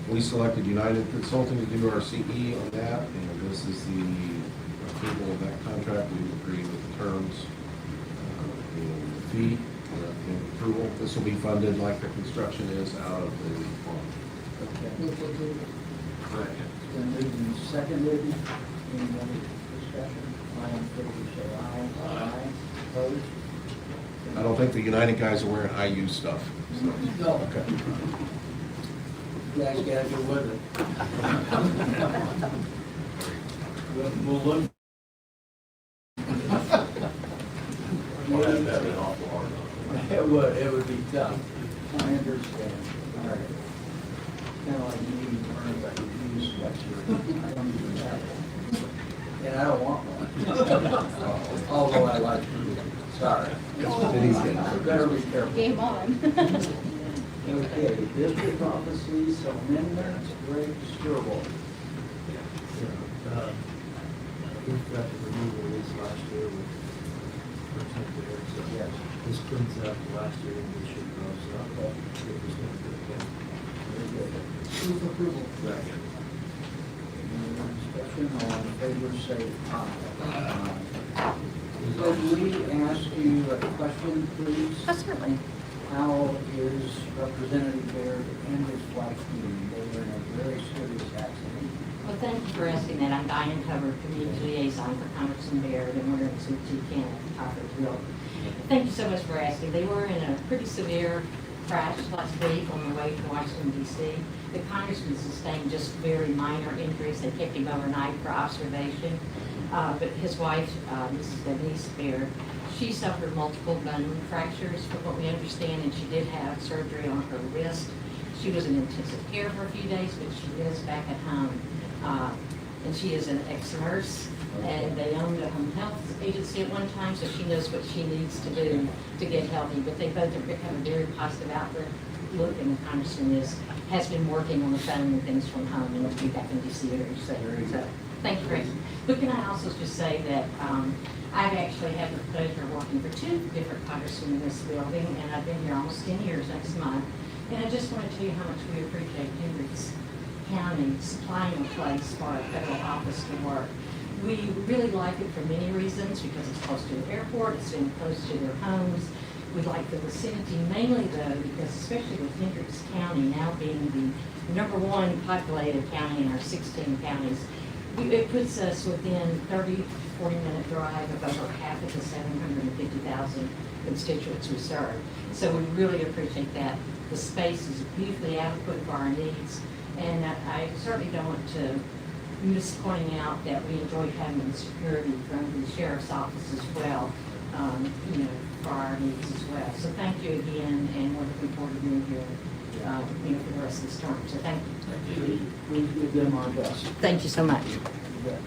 We selected United Consulting to do our CE on that, and this is the approval of that contract. We agree with the terms and the fee and approval. This will be funded like the construction is out of the fund. Okay. Move for approval. It's been moved and seconded. Any other discussion? All in favor, say aye. Aye. Opposed? I don't think the United guys are wearing IU stuff. So. No. Okay. You guys gotta go with it. We'll look. Well, that'd be an awful hard one. It would be tough. I understand. All right. Kind of like me learning about your use sweatshirt. I don't even have one. And I don't want one. Although I like you. Sorry. Better be careful. Game on. Okay, district offices, amendments, Greg Sturble. We've got the renewal release last year with percent there, so Yes. this cleans up last year and this year goes up. Okay. 3% for the county. Very good. Move approval. Second. Any more discussion? All in favor, say aye. Could we ask you a question, please? Oh, certainly. How is Representative Baird and his wife doing? They were in a very serious accident. Well, thank you for asking that. I'm Diane Cover, Community Liaison for Congressman Baird, and we're in Sioux County, Crawfordsville. Thank you so much for asking. They were in a pretty severe crash last week on their way to Washington, D.C. The congressman sustained just very minor injuries. They kept him overnight for observation. But his wife, Mrs. Denise Baird, she suffered multiple bone fractures from what we understand, and she did have surgery on her wrist. She was in intensive care for a few days, but she is back at home. And she is an ex-nurse, and they owned a home health agency at one time, so she knows what she needs to do to get healthy. But they both have a very positive outlook, and the congressman has been working on the phone and things from home, and will be back in D.C. very soon. So, thank you, Grace. But can I also just say that I've actually had the pleasure of working for two different congressmen in this building, and I've been here almost 10 years next month. And I just want to tell you how much we appreciate Hendricks County supplying a place for a federal office to work. We really like it for many reasons, because it's close to the airport, it's been close to their homes. We like the vicinity mainly though, because especially with Hendricks County now being the #1 populated county in our 16 counties, it puts us within 30, 40-minute drive of over half of the 750,000 constituents we serve. So we really appreciate that. The space is beautifully adequate for our needs. And I certainly don't want to miss pointing out that we enjoy having security from the sheriff's office as well, for our needs as well. So thank you again, and we're looking forward to being here, for the rest of this term. So thank you. Please give them our best. Thank you so much. You bet.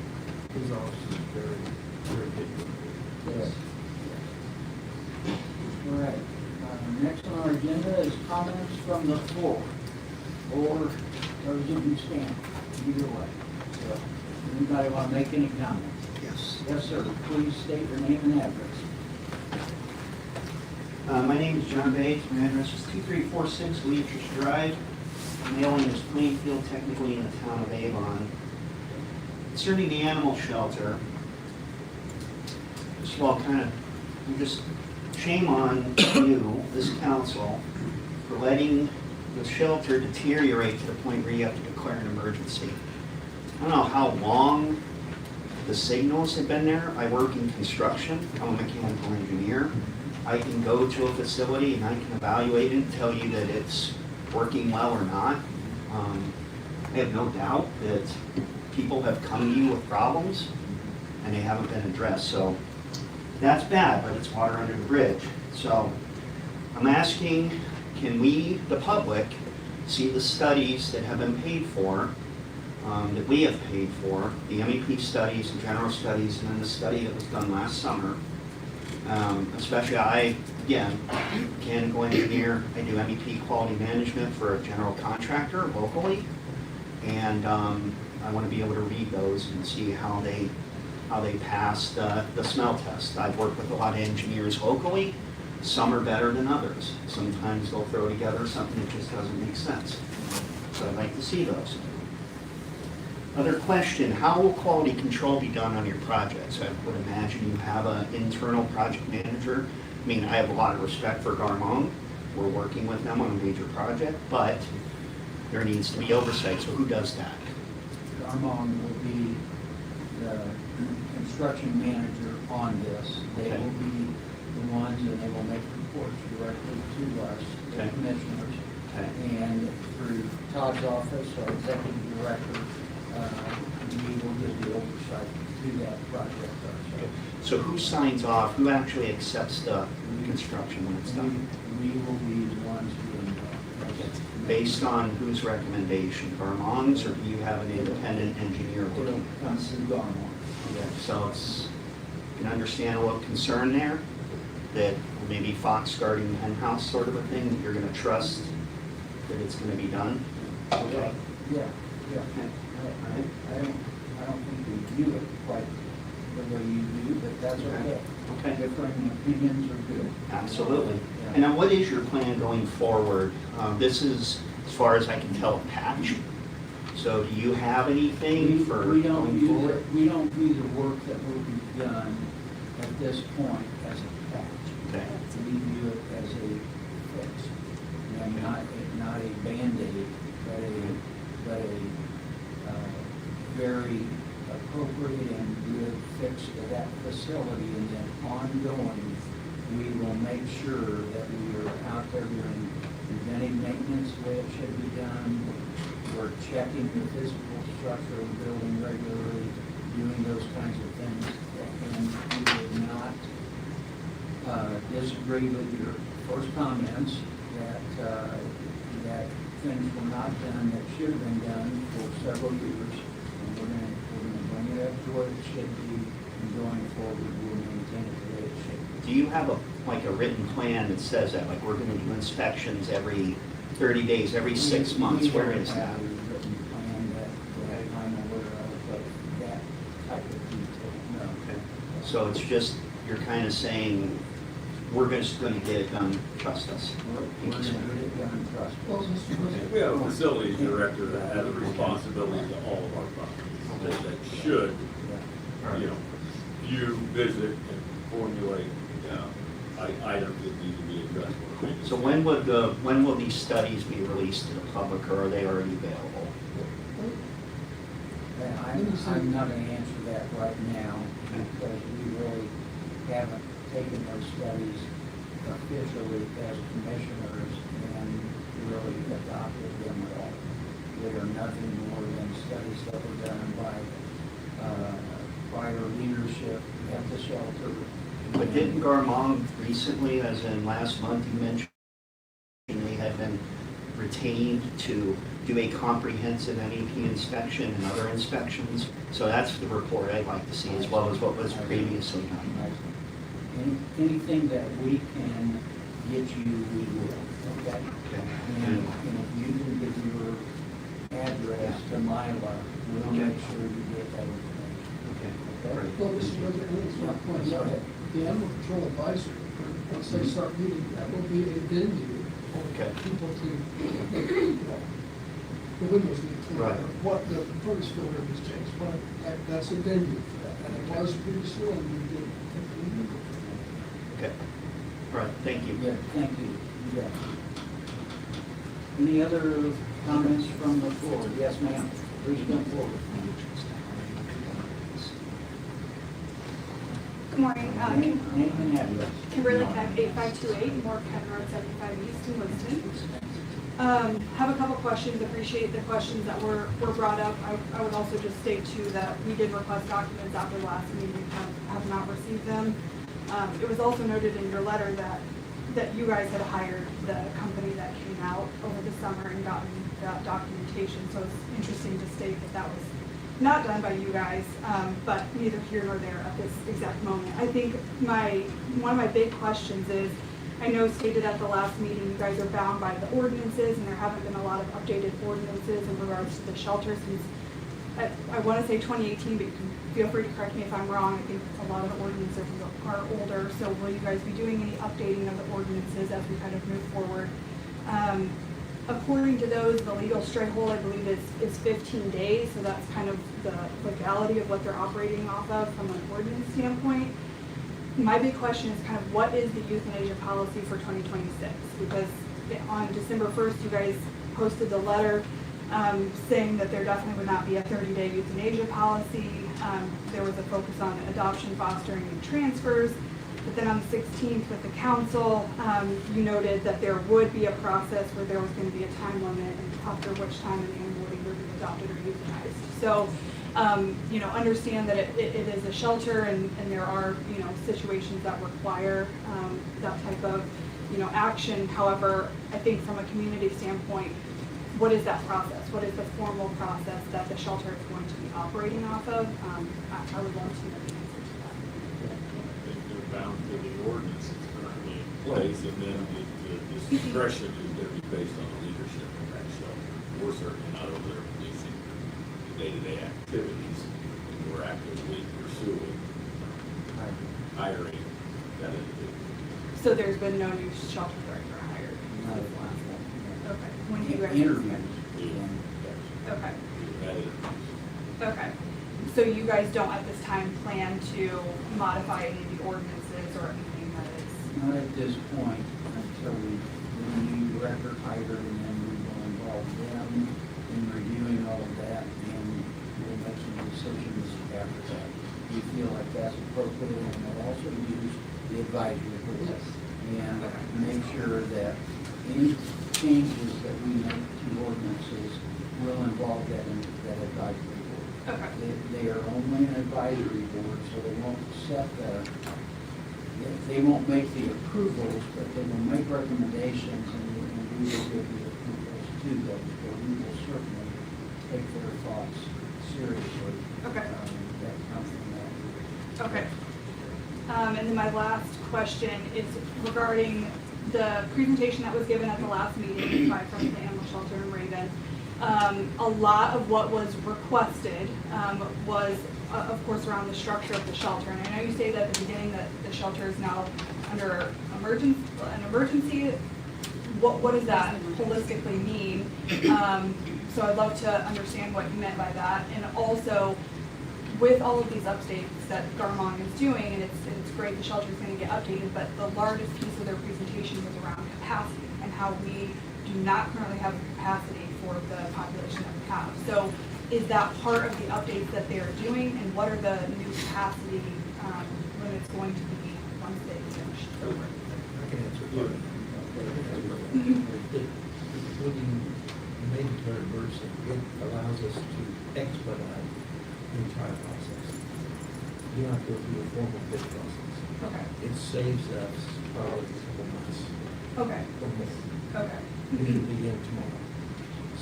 His office is very, very good. Yes. All right. Next on our agenda is comments from the floor, or you can stand, either way. So, anybody want to make any comments? Yes. Yes, sir. Please state your name and address. My name is John Bates. My address is 2346 Leachers Drive. Mailing is Plainfield, technically in the town of Avon. Concerning the animal shelter, first of all, just shame on you, this council, for letting the shelter deteriorate to the point where you have to declare an emergency. I don't know how long the signals have been there. I work in construction. I'm a mechanical engineer. I can go to a facility and I can evaluate it and tell you that it's working well or not. I have no doubt that people have come to you with problems and they haven't been addressed. So that's bad, but it's water under the bridge. So I'm asking, can we, the public, see the studies that have been paid for, that we have paid for, the MEP studies, the general studies, and then the study that was done last summer. Especially I, again, mechanical engineer, I do MEP quality management for a general contractor locally, and I want to be able to read those and see how they pass the smell test. I've worked with a lot of engineers locally. Some are better than others. Sometimes they'll throw together something that just doesn't make sense. So I'd like to see those. Other question, how will quality control be done on your projects? I would imagine you have an internal project manager. I mean, I have a lot of respect for Garmong. We're working with them on a major project, but there needs to be oversight. So who does that? Garmong will be the construction manager on this. They Okay. will be the ones, and they will make reports directly to us, the Okay. commissioners. Okay. And through Todd's office, our executive director, we will give the oversight to that project ourselves. So who signs off, who actually accepts the construction when it's done? We will be the ones doing that. Based on whose recommendation, Garmon's, or do you have an independent engineer It'll working? come through Garmon. Yeah, so it's, you can understand a little concern there, that maybe Fox guarding the hen house sort of a thing, that you're gonna trust that it's gonna be done? Okay. Yeah, yeah. I don't think we view it quite the way you do, but that's okay. Okay. Different opinions are good. Absolutely. Yeah. And now what is your plan going forward? This is, as far as I can tell, a patch. So do you have anything for We don't going view forward? it, we don't view the work that will be done at this point as a patch. Okay. We view it as a fix, and not a Band-Aid, but a very appropriate and good fix to that facility, and then ongoing, we will make sure that we are out there doing preventive maintenance the way it should be done. We're checking the physical structure of the building regularly, doing those kinds of things, and we would not disagree with your first comments that things were not done that should have been done for several years. And we're gonna bring it up to where it should be, and going forward, we'll maintain it the way it should be. Do you have a written plan that says that, like we're gonna do inspections every 30 days, every 6 months? Where is that? We don't have a written plan that I'm aware of, but that type of detail, no. Okay. So it's just, you're kind of saying, we're just gonna get it done, trust us. We're gonna get it done, trust Well, us. Mr. President, We have a facilities director that has a responsibility to all of our properties, that should, you know, view, visit, and formulate, items that need to be addressed. So when will these studies be released to the public, or are they already available? I'm not gonna answer that right now, because we really haven't taken those studies officially as commissioners and really adopted them at all. They are nothing more than studies that were done by prior leadership at the shelter. But didn't Garmong recently, as in last month, you mentioned they had been retained to do a comprehensive NEP inspection and other inspections? So that's the report I'd like to see, as well as what was previously done. Anything that we can get you, we will, okay? Okay. And if you can give your address to Myla, we'll make sure you get that information. Okay. Okay? well, Mr. President, I just want to point out, the Animal Control Advisory, once they start meeting, that will be a venue Okay. for people to, the windows need to clean. Right. What the furnace filter has changed, but that's a venue for that, and it was previously, and we did. Okay. All right, thank you. Yeah, thank you. Yeah. Any other comments from the floor? Yes, ma'am. Please come forward. Good morning. Name and address. Kimberly Peck, 8528 North Kent Road, 75 East in Winston. Have a couple questions. Appreciate the questions that were brought up. I would also just state too that we did request documents after the last meeting, have not received them. It was also noted in your letter that you guys had hired the company that came out over the summer and gotten that documentation. So it's interesting to state that was not done by you guys, but neither here nor there at this exact moment. I think one of my big questions is, I know stated at the last meeting, you guys are bound by the ordinances, and there haven't been a lot of updated ordinances in regards to the shelter since, I want to say 2018, but you can feel free to correct me if I'm wrong. I think a lot of the ordinances are older, so will you guys be doing any updating of the ordinances as we kind of move forward? According to those, the legal stray hold, I believe, is 15 days, so that's kind of the legality of what they're operating off of from an ordinance standpoint. My big question is kind of what is the euthanasia policy for 2026? Because on December 1st, you guys posted the letter saying that there definitely would not be a 30-day euthanasia policy. There was a focus on adoption, fostering, and transfers. But then on the 16th with the council, you noted that there would be a process where there was going to be a time limit, and after which time an animal would either be adopted or euthanized. So You know, understand that it is a shelter and there are, you know, situations that require that type of, you know, action. However, I think from a community standpoint, what is that process? What is the formal process that the shelter is going to be operating off of? I would love to know the answer to that. They're bound to the ordinance that's currently in place, and then the discretion is going to be based on the leadership of that shelter. We're certainly not over there policing the day-to-day activities, and we're actively pursuing hiring that individual. So there's been no new shelter director hired? Not a plan. Okay. When do you guys? Interviews. Okay. That is, Okay. So you guys don't at this time plan to modify any of the ordinances or anything that is? Not at this point, until we, the new director hired, and then we will involve them in reviewing all of that, and we'll make some decisions after that. We feel like that's appropriate, and we'll also use the advisory board. And make sure that any changes that we make to ordinances will involve that advisory board. Okay. They are only an advisory board, so they won't set they won't make the approvals, but they will make recommendations, and we will give the approvals to them, but we will certainly take their thoughts seriously. Okay. That comes from that. Okay. And then my last question is regarding the presentation that was given at the last meeting by from the animal shelter in Raven. A lot of what was requested was, of course, around the structure of the shelter. And I know you say that at the beginning that the shelter is now under an emergency. What does that holistically mean? So I'd love to understand what you meant by that. And also, with all of these updates that Garmong is doing, and it's great the shelter is going to get updated, but the largest piece of their presentation was around capacity and how we do not currently have the capacity for the population that we have. So is that part of the updates that they are doing, and what are the new capacity limits going to be once they finish the work? I can answer part of it. When you make it very emergency, it allows us to expedite the entire process. You don't have to go through a formal bid process. Okay. It saves us probably a couple months. Okay. Or more. Okay. We need to begin tomorrow.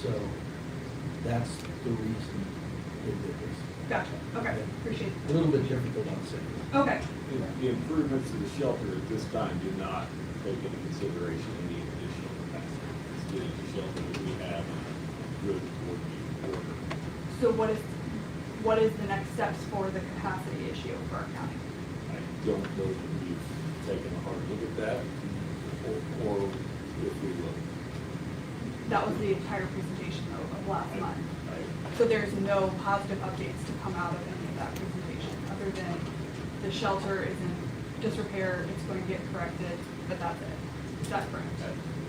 So that's the reason they did this. Gotcha. Okay. Appreciate A little bit different than I'm saying. Okay. the improvements to the shelter at this time do not take into consideration any additional capacity. It's getting the shelter that we have in a good working order. So what is the next steps for the capacity issue for our county? I don't know that we've taken a hard look at that, or if we will. That was the entire presentation of last month. So there's no positive updates to come out of any of that presentation, other than the shelter is in disrepair, it's going to get corrected, but that's it. Is that correct?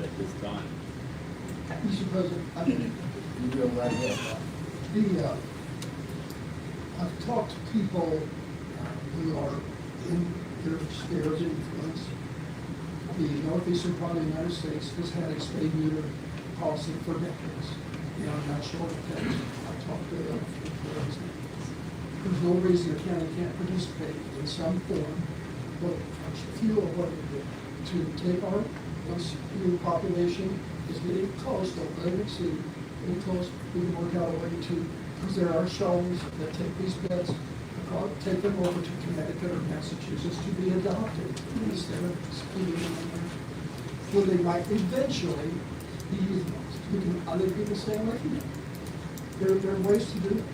At this time. Mr. President, I mean, You go right ahead. I've talked to people who are in their spheres of influence. The northeastern part of the United States has had a spay neuter policy for decades. I'm not sure what that is. I've talked to them. There's no reason the county can't participate in some form, but few of what we do, to take our, once the population is getting close, don't let it exceed, getting close, we can work out a way to, because there are shelters that take these beds, take them over to Connecticut or Massachusetts to be adopted instead of speeding them. Where they might eventually be euthanized. We can, other people stay away from it. There are ways to do it.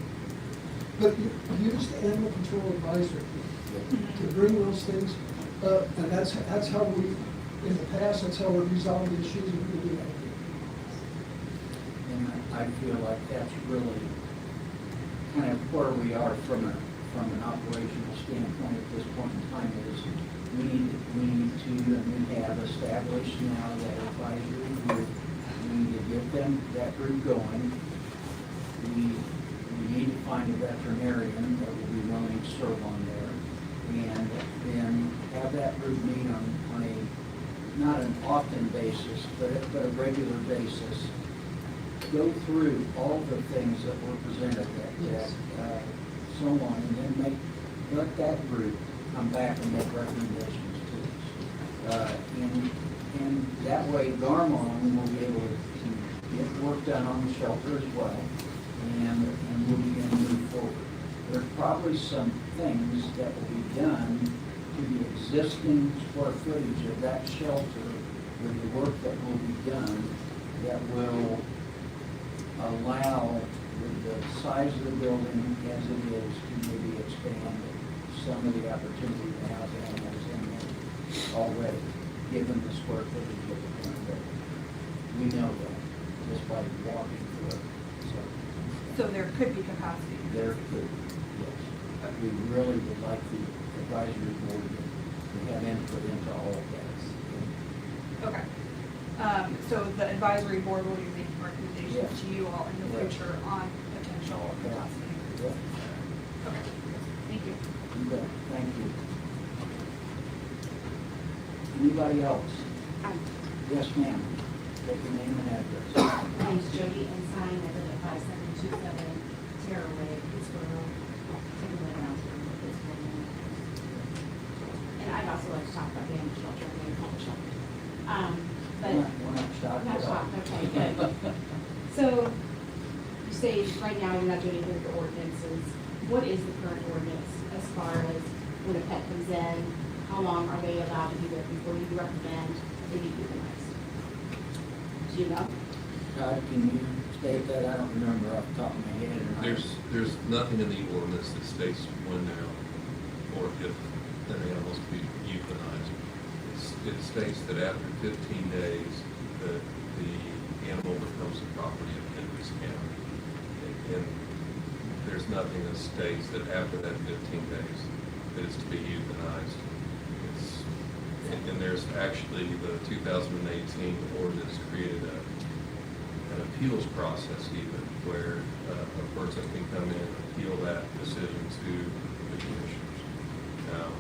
But use the animal control advisory to bring those things, and that's how we, in the past, that's how we resolve the issues, and we do that. And I feel like that's really kind of where we are from an operational standpoint at this point in time is we need to, and we have established now that advisory group. We need to get that group going. We need to find a veterinarian that will be willing to serve on there. And then have that group meet on a, not an often basis, but a regular basis go through all the things that were presented, so on, and then let that group come back and make recommendations to us. And that way Garmon will be able to get work done on the shelter as well, and we'll begin to move forward. There's probably some things that will be done to the existing square footage of that shelter with the work that will be done that will allow, with the size of the building as it is, to maybe expand some of the opportunity to house animals in there already, given the square footage of the current building. We know that just by walking through it. So there could be capacity. There could, yes. But we really would like the advisory board to have input into all of that. Okay. So the advisory board will be making recommendations Yes. to you all in the Yes. future on potential capacity. Yeah. Okay. Thank you. You bet. Thank you. Anybody else? Yes, ma'am. Take your name and address. My name's Jody Ensign, I live at 5727 Terra Way, Pittsburgh. And I'd also like to talk about the animal shelter and the animal shelter. But We're not shouting not at all. shocked, okay, good. So, you say right now you're not doing anything with the ordinances. What is the current ordinance as far as when a pet comes in? How long are they allowed to be there before you recommend they be euthanized? Do you know? Todd, can you state that? I don't remember off the top of my head. or not. There's nothing in the ordinance that states when now or if an animal is to be euthanized. It states that after 15 days, that the animal becomes the property of Hendricks County. And there's nothing that states that after that 15 days, that it's to be euthanized. And there's actually, the 2018 ordinance created an appeals process even, where a person can come in and appeal that decision to the commissioners. Now,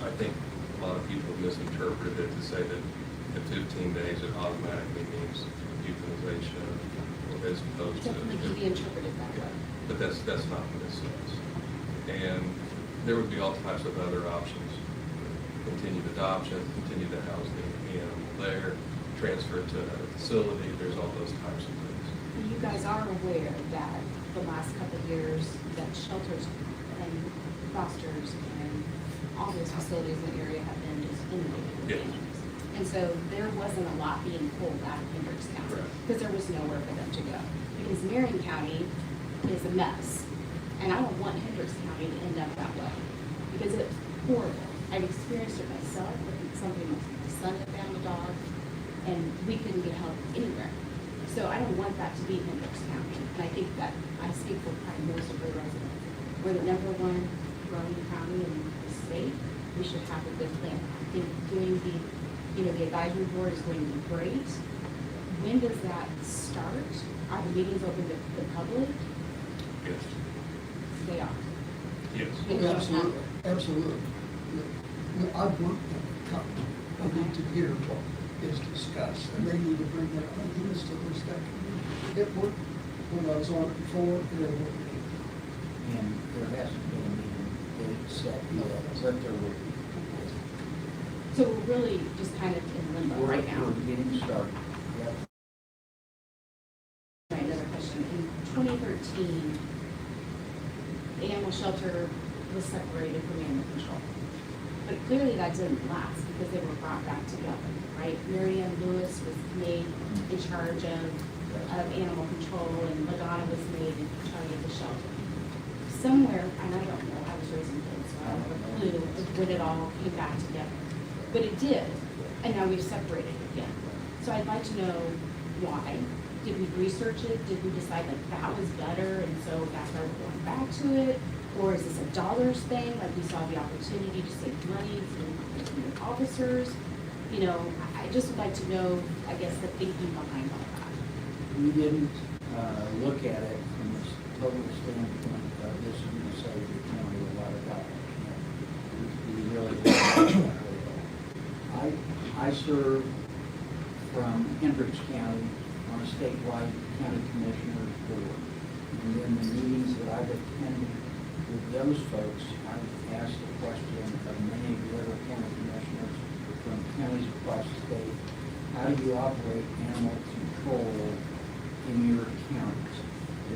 I think a lot of people misinterpreted it to say that at 15 days it automatically means euthanization, as opposed to. Definitely can be interpreted that way. But that's not what it says. And there would be all types of other options. Continued adoption, continue to house the animal there, transfer it to another facility, there's all those types of things. You guys are aware that the last couple of years that shelters and fosters and all those facilities in the area have been just inundated with Yeah. animals. And so there wasn't a lot being pulled out of Hendricks County Right. because there was nowhere for them to go. Because Marion County is a mess. And I don't want Hendricks County to end up that way because it's horrible. I've experienced it myself. Somebody, my son had found a dog and we couldn't get help anywhere. So I don't want that to be Hendricks County. And I think that I speak for probably most of the residents. We're the #1 growing county in the state. We should have a good plan. I think doing the advisory board is going to be great. When does that start? Are the meetings open to the public? Yes. They are. Yes. Maybe we don't have Absolutely, it. absolutely. I've worked in the company. I need to hear what is discussed, and they need to bring their ideas to this that it worked when I was on it before, and it worked. And there hasn't been a meeting date set yet, but there will be. So we're really just kind of in limbo right now. We're getting started. Yep. Right, another question. In 2013, the animal shelter was separated from animal control. But clearly that didn't last because they were brought back together, right? Mary Ann Lewis was made in charge of animal control and Lagana was made in charge of the shelter. Somewhere, and I don't know, I was raising kids, so I don't have a clue of when it all came back together. But it did, and now we've separated again. So I'd like to know why. Did we research it? Did we decide that that was better and so that's why we're going back to it? Or is this a dollars thing, like we saw the opportunity to save money from the officers? You know, I just would like to know, I guess, the thinking behind all that. We didn't look at it from a total standpoint of this is going to save the county a lot of dollars. We really didn't look at it at all. I serve from Hendricks County on a statewide county commissioners board. And in the meetings that I've attended with those folks, I've asked the question of many of the other county commissioners from counties across the state, how do you operate animal control in your counties?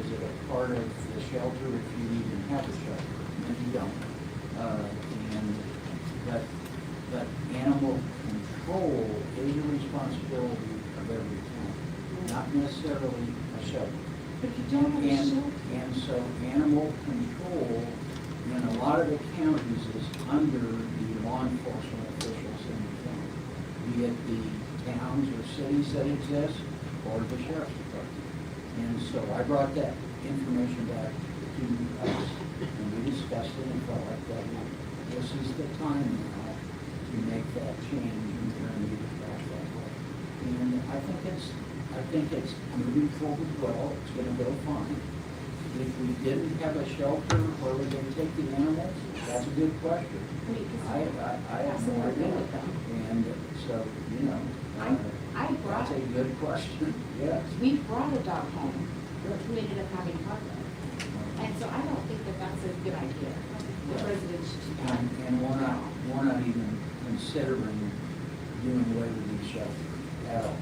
Is it a part of the shelter if you even have a shelter? And you don't. But animal control is a responsibility of every county, not necessarily a shelter. But if you don't have a shelter. And so animal control in a lot of the counties is under the law enforcement officials in the county, be it the towns or cities that exist or the sheriff's department. And so I brought that information back to us and we discussed it and felt like that this is the time now to make that change and we're going to get it back that way. And I think it's moving forward well, it's gonna go fine. If we didn't have a shelter, where would they take the animals? That's a good question. I have no idea. And so, you know, that's a good question, yes. We brought a dog home, we ended up having cargo. And so I don't think that that's a good idea, the residents to do that. And we're not even considering doing away with these shelters at all.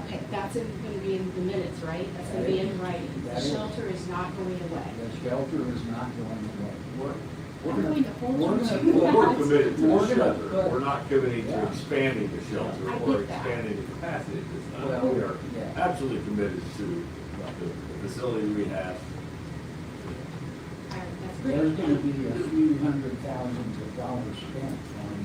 Okay, that's gonna be in the minutes, right? That's gonna be in writing. The That is. shelter is not going away. The shelter is not going away. I'm going to hold we're you gonna- to Well, we're that. committed to We're the gonna shelter. put- We're not committing to Yeah. expanding the shelter I or get that. expanding the capacity at this time. Well, We are yeah. absolutely committed to the facility we have. That's There's great. gonna be a few hundred thousands of dollars spent on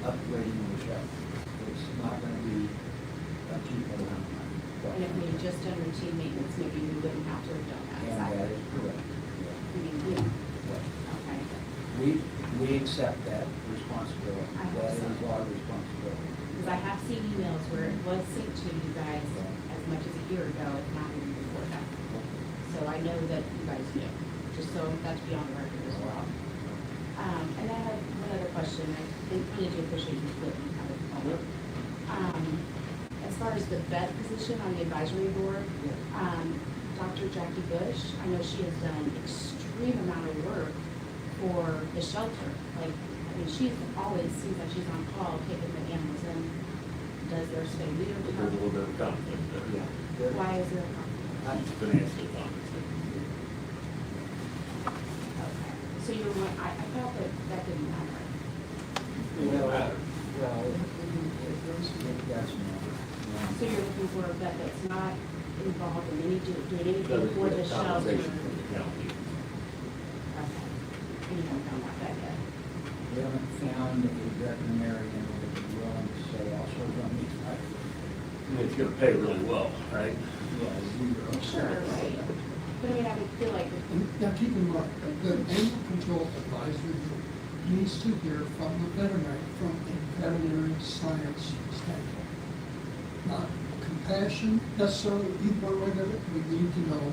upgrading the shelter. It's not gonna be a cheap amount of money. And if we had just done routine maintenance, maybe we wouldn't have to have done that. And that is correct. I mean, you know, okay. We accept that responsibility. I hope That so. is our responsibility. Because I have seen emails where it was sent to you guys as much as a year ago, if not even before that. So I know that you guys knew, just so that's be on the record as well. And I have one other question, I really do appreciate you splitting kind of public. As far as the vet position on the advisory board, Dr. Jackie Bush, I know she has done extreme amount of work for the shelter. Like, I mean, she's always, seems like she's on call, taking the animals in, does their spay neuter. But there's a little bit of conflict there. Yeah. Why is there a conflict? It's financial conflict. Okay. So you're, I felt that didn't matter. Doesn't matter. Well, it does matter. So you're looking for a vet that's not involved in doing anything Doesn't for the get shelter? compensation from the county. Okay. And you haven't found out that yet? We haven't found a veterinarian that would be willing to say, I'll serve on these items. It's gonna pay really well, right? Sure, right. But I mean, I would feel like, Now, keep in mind, the animal control advisory group needs to hear from the veterinary, from a veterinary science standpoint. Not compassion necessarily, either way of it, we need to know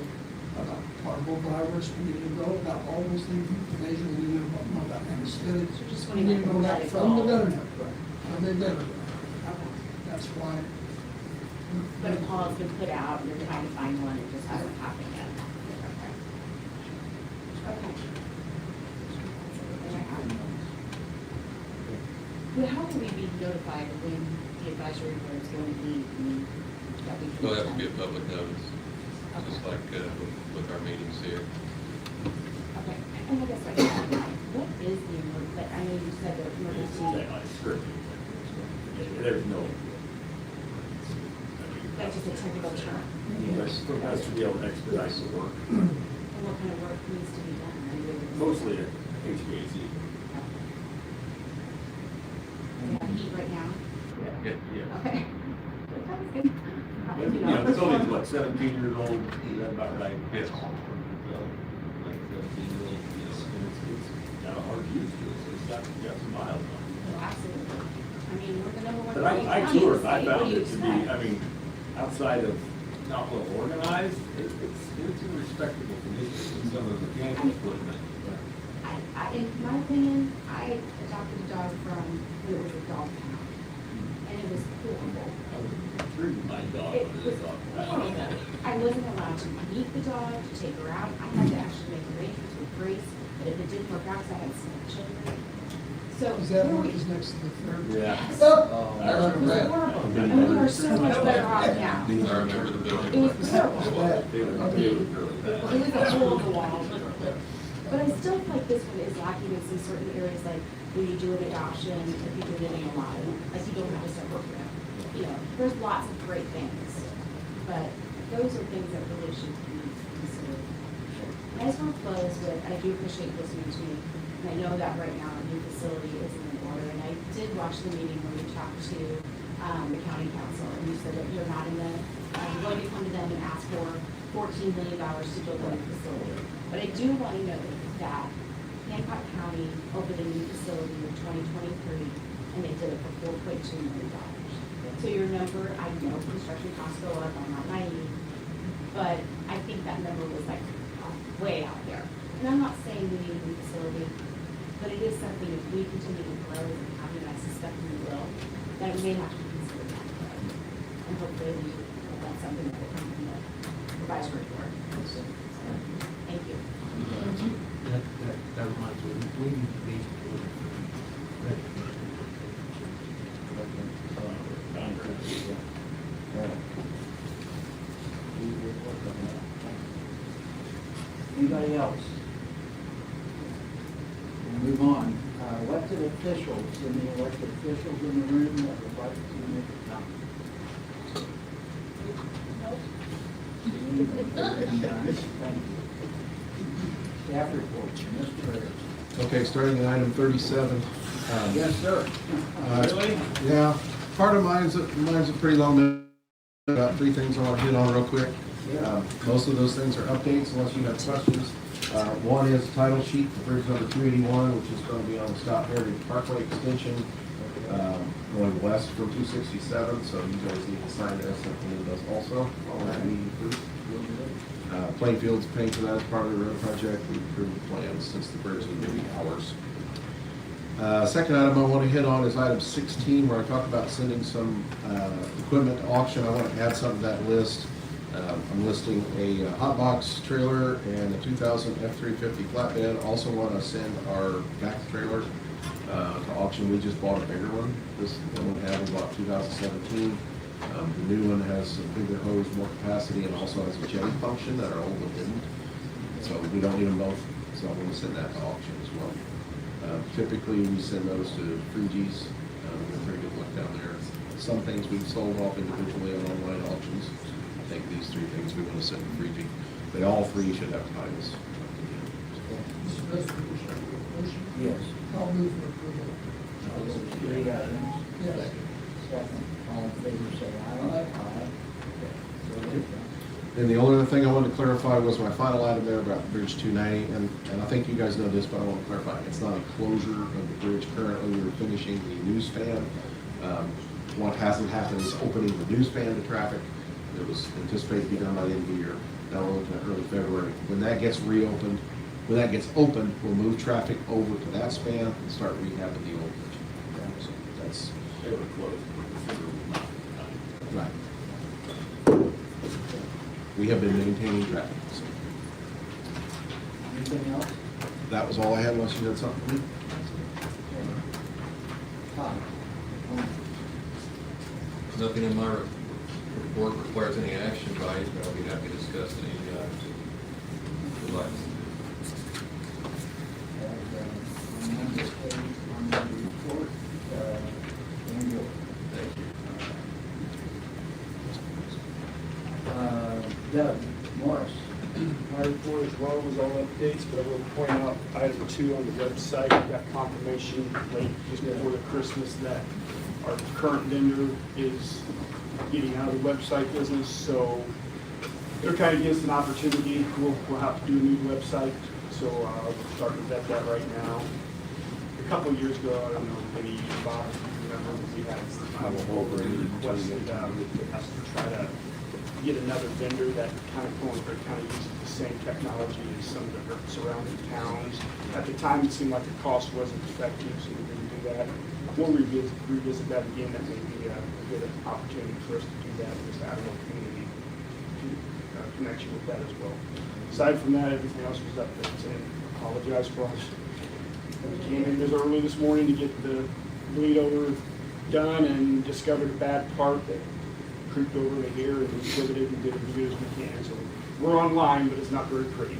about parvovirus, we need to know about all those things, euthanasia, we need to know about anesthetics. So just We wanting need to to know let that it from the go. veterinary, from the veterinary. okay. That's why. But a call's been put out, and you're trying to find one, it just hasn't happened yet. Okay. Well, how will we be notified when the advisory board is going to meet and that we can? There'll have to be a public notice, Okay. just like with our meetings here. Okay, and I guess what is the emergency, I know you said the emergency, There's no. that's just a technical term. It has to be able to expedite the work. And what kind of work needs to be done? Are you able to- Mostly HVAC. You have heat right now? Yeah. Okay. That was good. You know, the building's what, 17 years old, is that about right? Yes. Like 17 years old, you know, and it's got a hard use to it, so it's got some miles on it. Well, absolutely. I mean, we're the number one. But county I in the toured, I state. What found do you it to be, expect? I mean, outside of not well organized, it's in respectable condition in some of the mechanical equipment. In my opinion, I adopted a dog from, when it was a dog pound. and it was horrible. My dog It was was a dog. horrible. I wasn't allowed to meet the dog, to take her out. I had to actually make arrangements with Grace, but if it didn't work out, 'cause I had small children. So. Is that here one we- is next to the third? Yeah. Yes. Oh, I remember that. Horrible. And we are so much better off now. I remember the building. It was terrible. It's bad. It was really bad. It was a hole in the wall. But I still feel like this one is lacking in some certain areas, like when you do an adoption, if you do it in a lot, like you don't have a separate room. You know, there's lots of great things, but those are things that really should be considered. I just want to close with, I do appreciate listening to me, and I know that right now a new facility isn't in order, and I did watch the meeting where you talked to the county council, and you said that you're not in the, going to come to them and ask for $14 million to build a new facility. But I do want to note that Hancock County opened a new facility in 2023, and they did it for $4.2 million. So your number, I know construction costs go up, I'm not naive, but I think that number was like way out there. And I'm not saying we need a new facility, but it is something if we continue to grow as a county, and I suspect we will, that we may have to consider that. And hopefully that's something that will come from the advisory board. Thank you. That reminds me, we need to be. Anybody else? We'll move on. Elected officials, any elected officials in the room that would like to make a comment? Thank you. Staff reports, Mr. Ayers. Okay, starting at item 37. Yes, sir. Yeah, part of mine's a pretty long minute. About 3 things I want to hit on real quick. Most of those things are updates unless you have questions. One is title sheet for bridge number 281, which is going to be on the Scott Heritage Parkway extension, going west from 267. So you guys need to sign this, and Ian does also. All that meeting approved. Plainfield's paying for that as part of the road project. We approved the plans since the bridge is going to be ours. Second item I want to hit on is item 16, where I talked about sending some equipment to auction. I want to add something to that list. I'm listing a hot box trailer and a 2000 F350 flatbed. Also want to send our back trailer to auction. We just bought a bigger one. This one we had we bought 2017. The new one has a bigger hose, more capacity, and also has a jetty function that our old one didn't. So we don't need them both. So I'm going to send that to auction as well. Typically, we send those to Freegies. We're pretty good luck down there. Some things we've sold off individually on online auctions. I think these 3 things we want to send to Freegie. They all 3 should have titles. Mr. President, motion? Yes. I'll move for approval. Those 3 items. Yes. Second, all in favor, say aye. Aye. Okay. Go ahead. And the only other thing I wanted to clarify was my final item there about Bridge 290, and I think you guys know this, but I want to clarify, it's not a closure of the bridge currently. We're finishing the news span. What hasn't happened is opening the news span to traffic. It was anticipated to be done by the end of the year. Now we're looking at early February. When that gets reopened, when that gets opened, we'll move traffic over to that span and start rehabbing the old bridge. So that's They were closed. right. We have been maintaining traffic. So Anything else? that was all I had, unless you had something for me. Todd? Nothing in my report requires any action by it, but I'll be happy to discuss any would like. Number 8 on the report, Daniel. Thank you. Doug Morris. My report as well was all updates, but I will point out item 2 on the website, got confirmation late just before the Christmas that our current vendor is getting out of the website business, so it'll kind of give us an opportunity. We'll have to do a new website, so we're starting to vet that right now. A couple of years ago, I don't know, maybe Bob, if you remember, we had requested us to try to get another vendor that kind of uses the same technology as some of the surrounding towns. At the time, it seemed like the cost wasn't effective, so we didn't do that. we'll revisit that again. That may be a good opportunity for us to do that, just add a little community connection with that as well. Aside from that, everything else was updates, and apologize for us. We came in as early this morning to get the bleed over done and discovered a bad part that creeped over to here and we pivoted and did it as good as we can. So we're online, but it's not very pretty.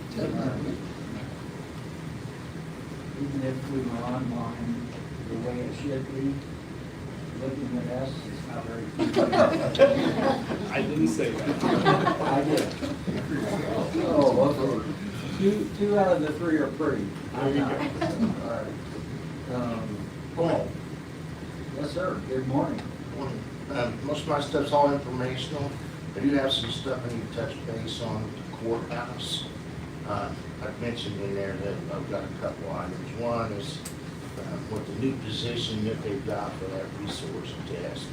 Even if we were online, the way it should be, looking at us, it's not very good. I didn't say that. I did. Oh, okay. Two out of the three are pretty. There you go. All right. Paul? Yes, sir. Good morning. Most of my stuff's all informational. I do have some stuff I need to touch base on the courthouse. I've mentioned in there that I've got a couple items. One is with the new position that they've got for that resource test,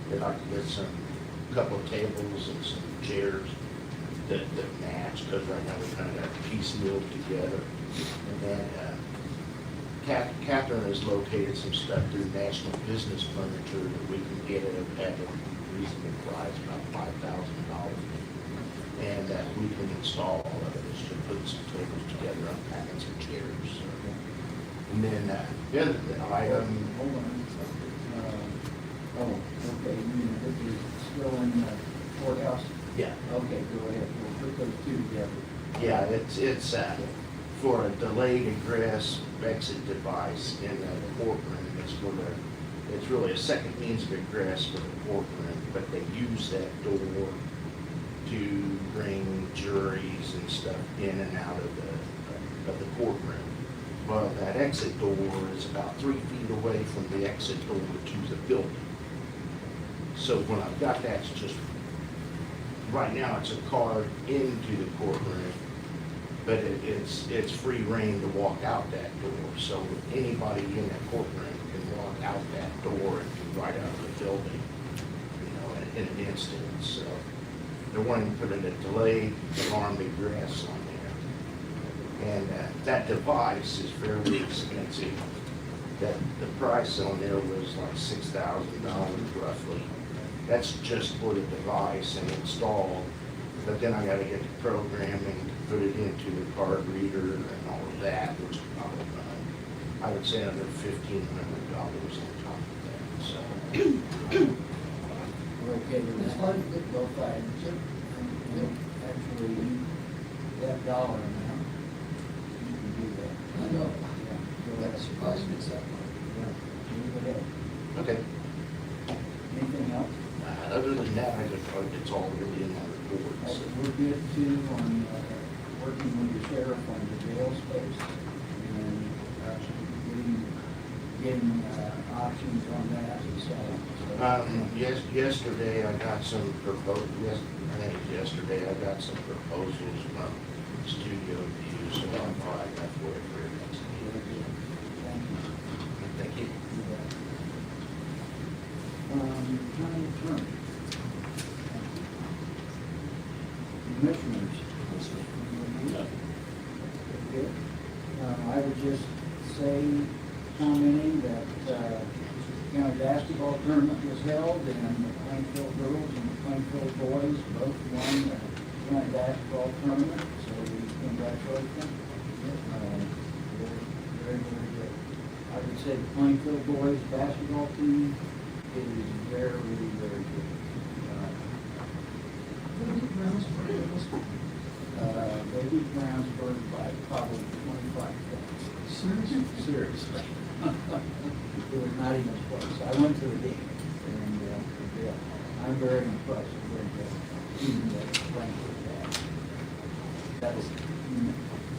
they'd like to get a couple of tables and some chairs that match, because right now we kind of got piecemeal together. And then Catherine has located some stuff through National Business Furniture that we can get at a reasonable price, about $5,000. And that we can install all of it. It's just putting some tables together, unpacking some chairs. And then the other item. Hold on. Okay, you mean this is still in the courthouse? Yeah. Okay, go ahead. We'll put those two together. Yeah, it's for a delayed egress exit device in the courtroom. It's really a second means of egress for the courtroom, but they use that door to bring juries and stuff in and out of the courtroom. Well, that exit door is about 3 feet away from the exit door to the building. So when I've got that, it's just, right now it's a card into the courtroom, but it's free reign to walk out that door. So anybody in that courtroom can walk out that door and be right out of the building, in an instant. So they're wanting to put in a delayed armed egress on there. And that device is fairly expensive. The price on there was like $6,000 roughly. That's just for the device and installed. But then I gotta get the programming, put it into the card reader and all of that, which I would say under $1,500 on top of that, so. We're okay with that? Both items. Actually, that dollar amount, you can do that. I know. Yeah. That surprised me, that one. Yeah. Move ahead. Okay. Anything else? Other than that, it's all really in my report. So. We're good too on working with the sheriff on the jail space and getting options on that and so on. Yesterday I got some yesterday I got some proposals from Studio View, so I'll probably have for it for next meeting. Thank you. County attorney. Commissioners. Good. I would just say, commenting that county basketball tournament was held and the Plainfield girls and the Plainfield boys both won the county basketball tournament, so we congratulate them. Very, very good. I would say the Plainfield boys basketball team is very, very good. They beat Brownsburg by probably 25 points. Seriously. It was not even close. I went to the game, and I'm very impressed with the team that playing with that. That was,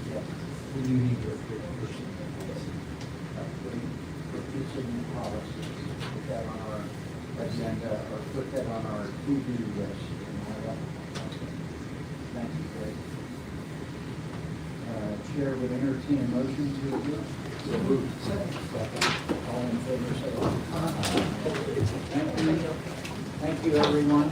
yeah. When you need to get a person. Put this in policy, put that on our agenda, or put that on our to-do list. Thank you, Greg. Chair would entertain a motion to adjourn. So moved. Second. All in favor, say aye. Thank you. Thank you, everyone.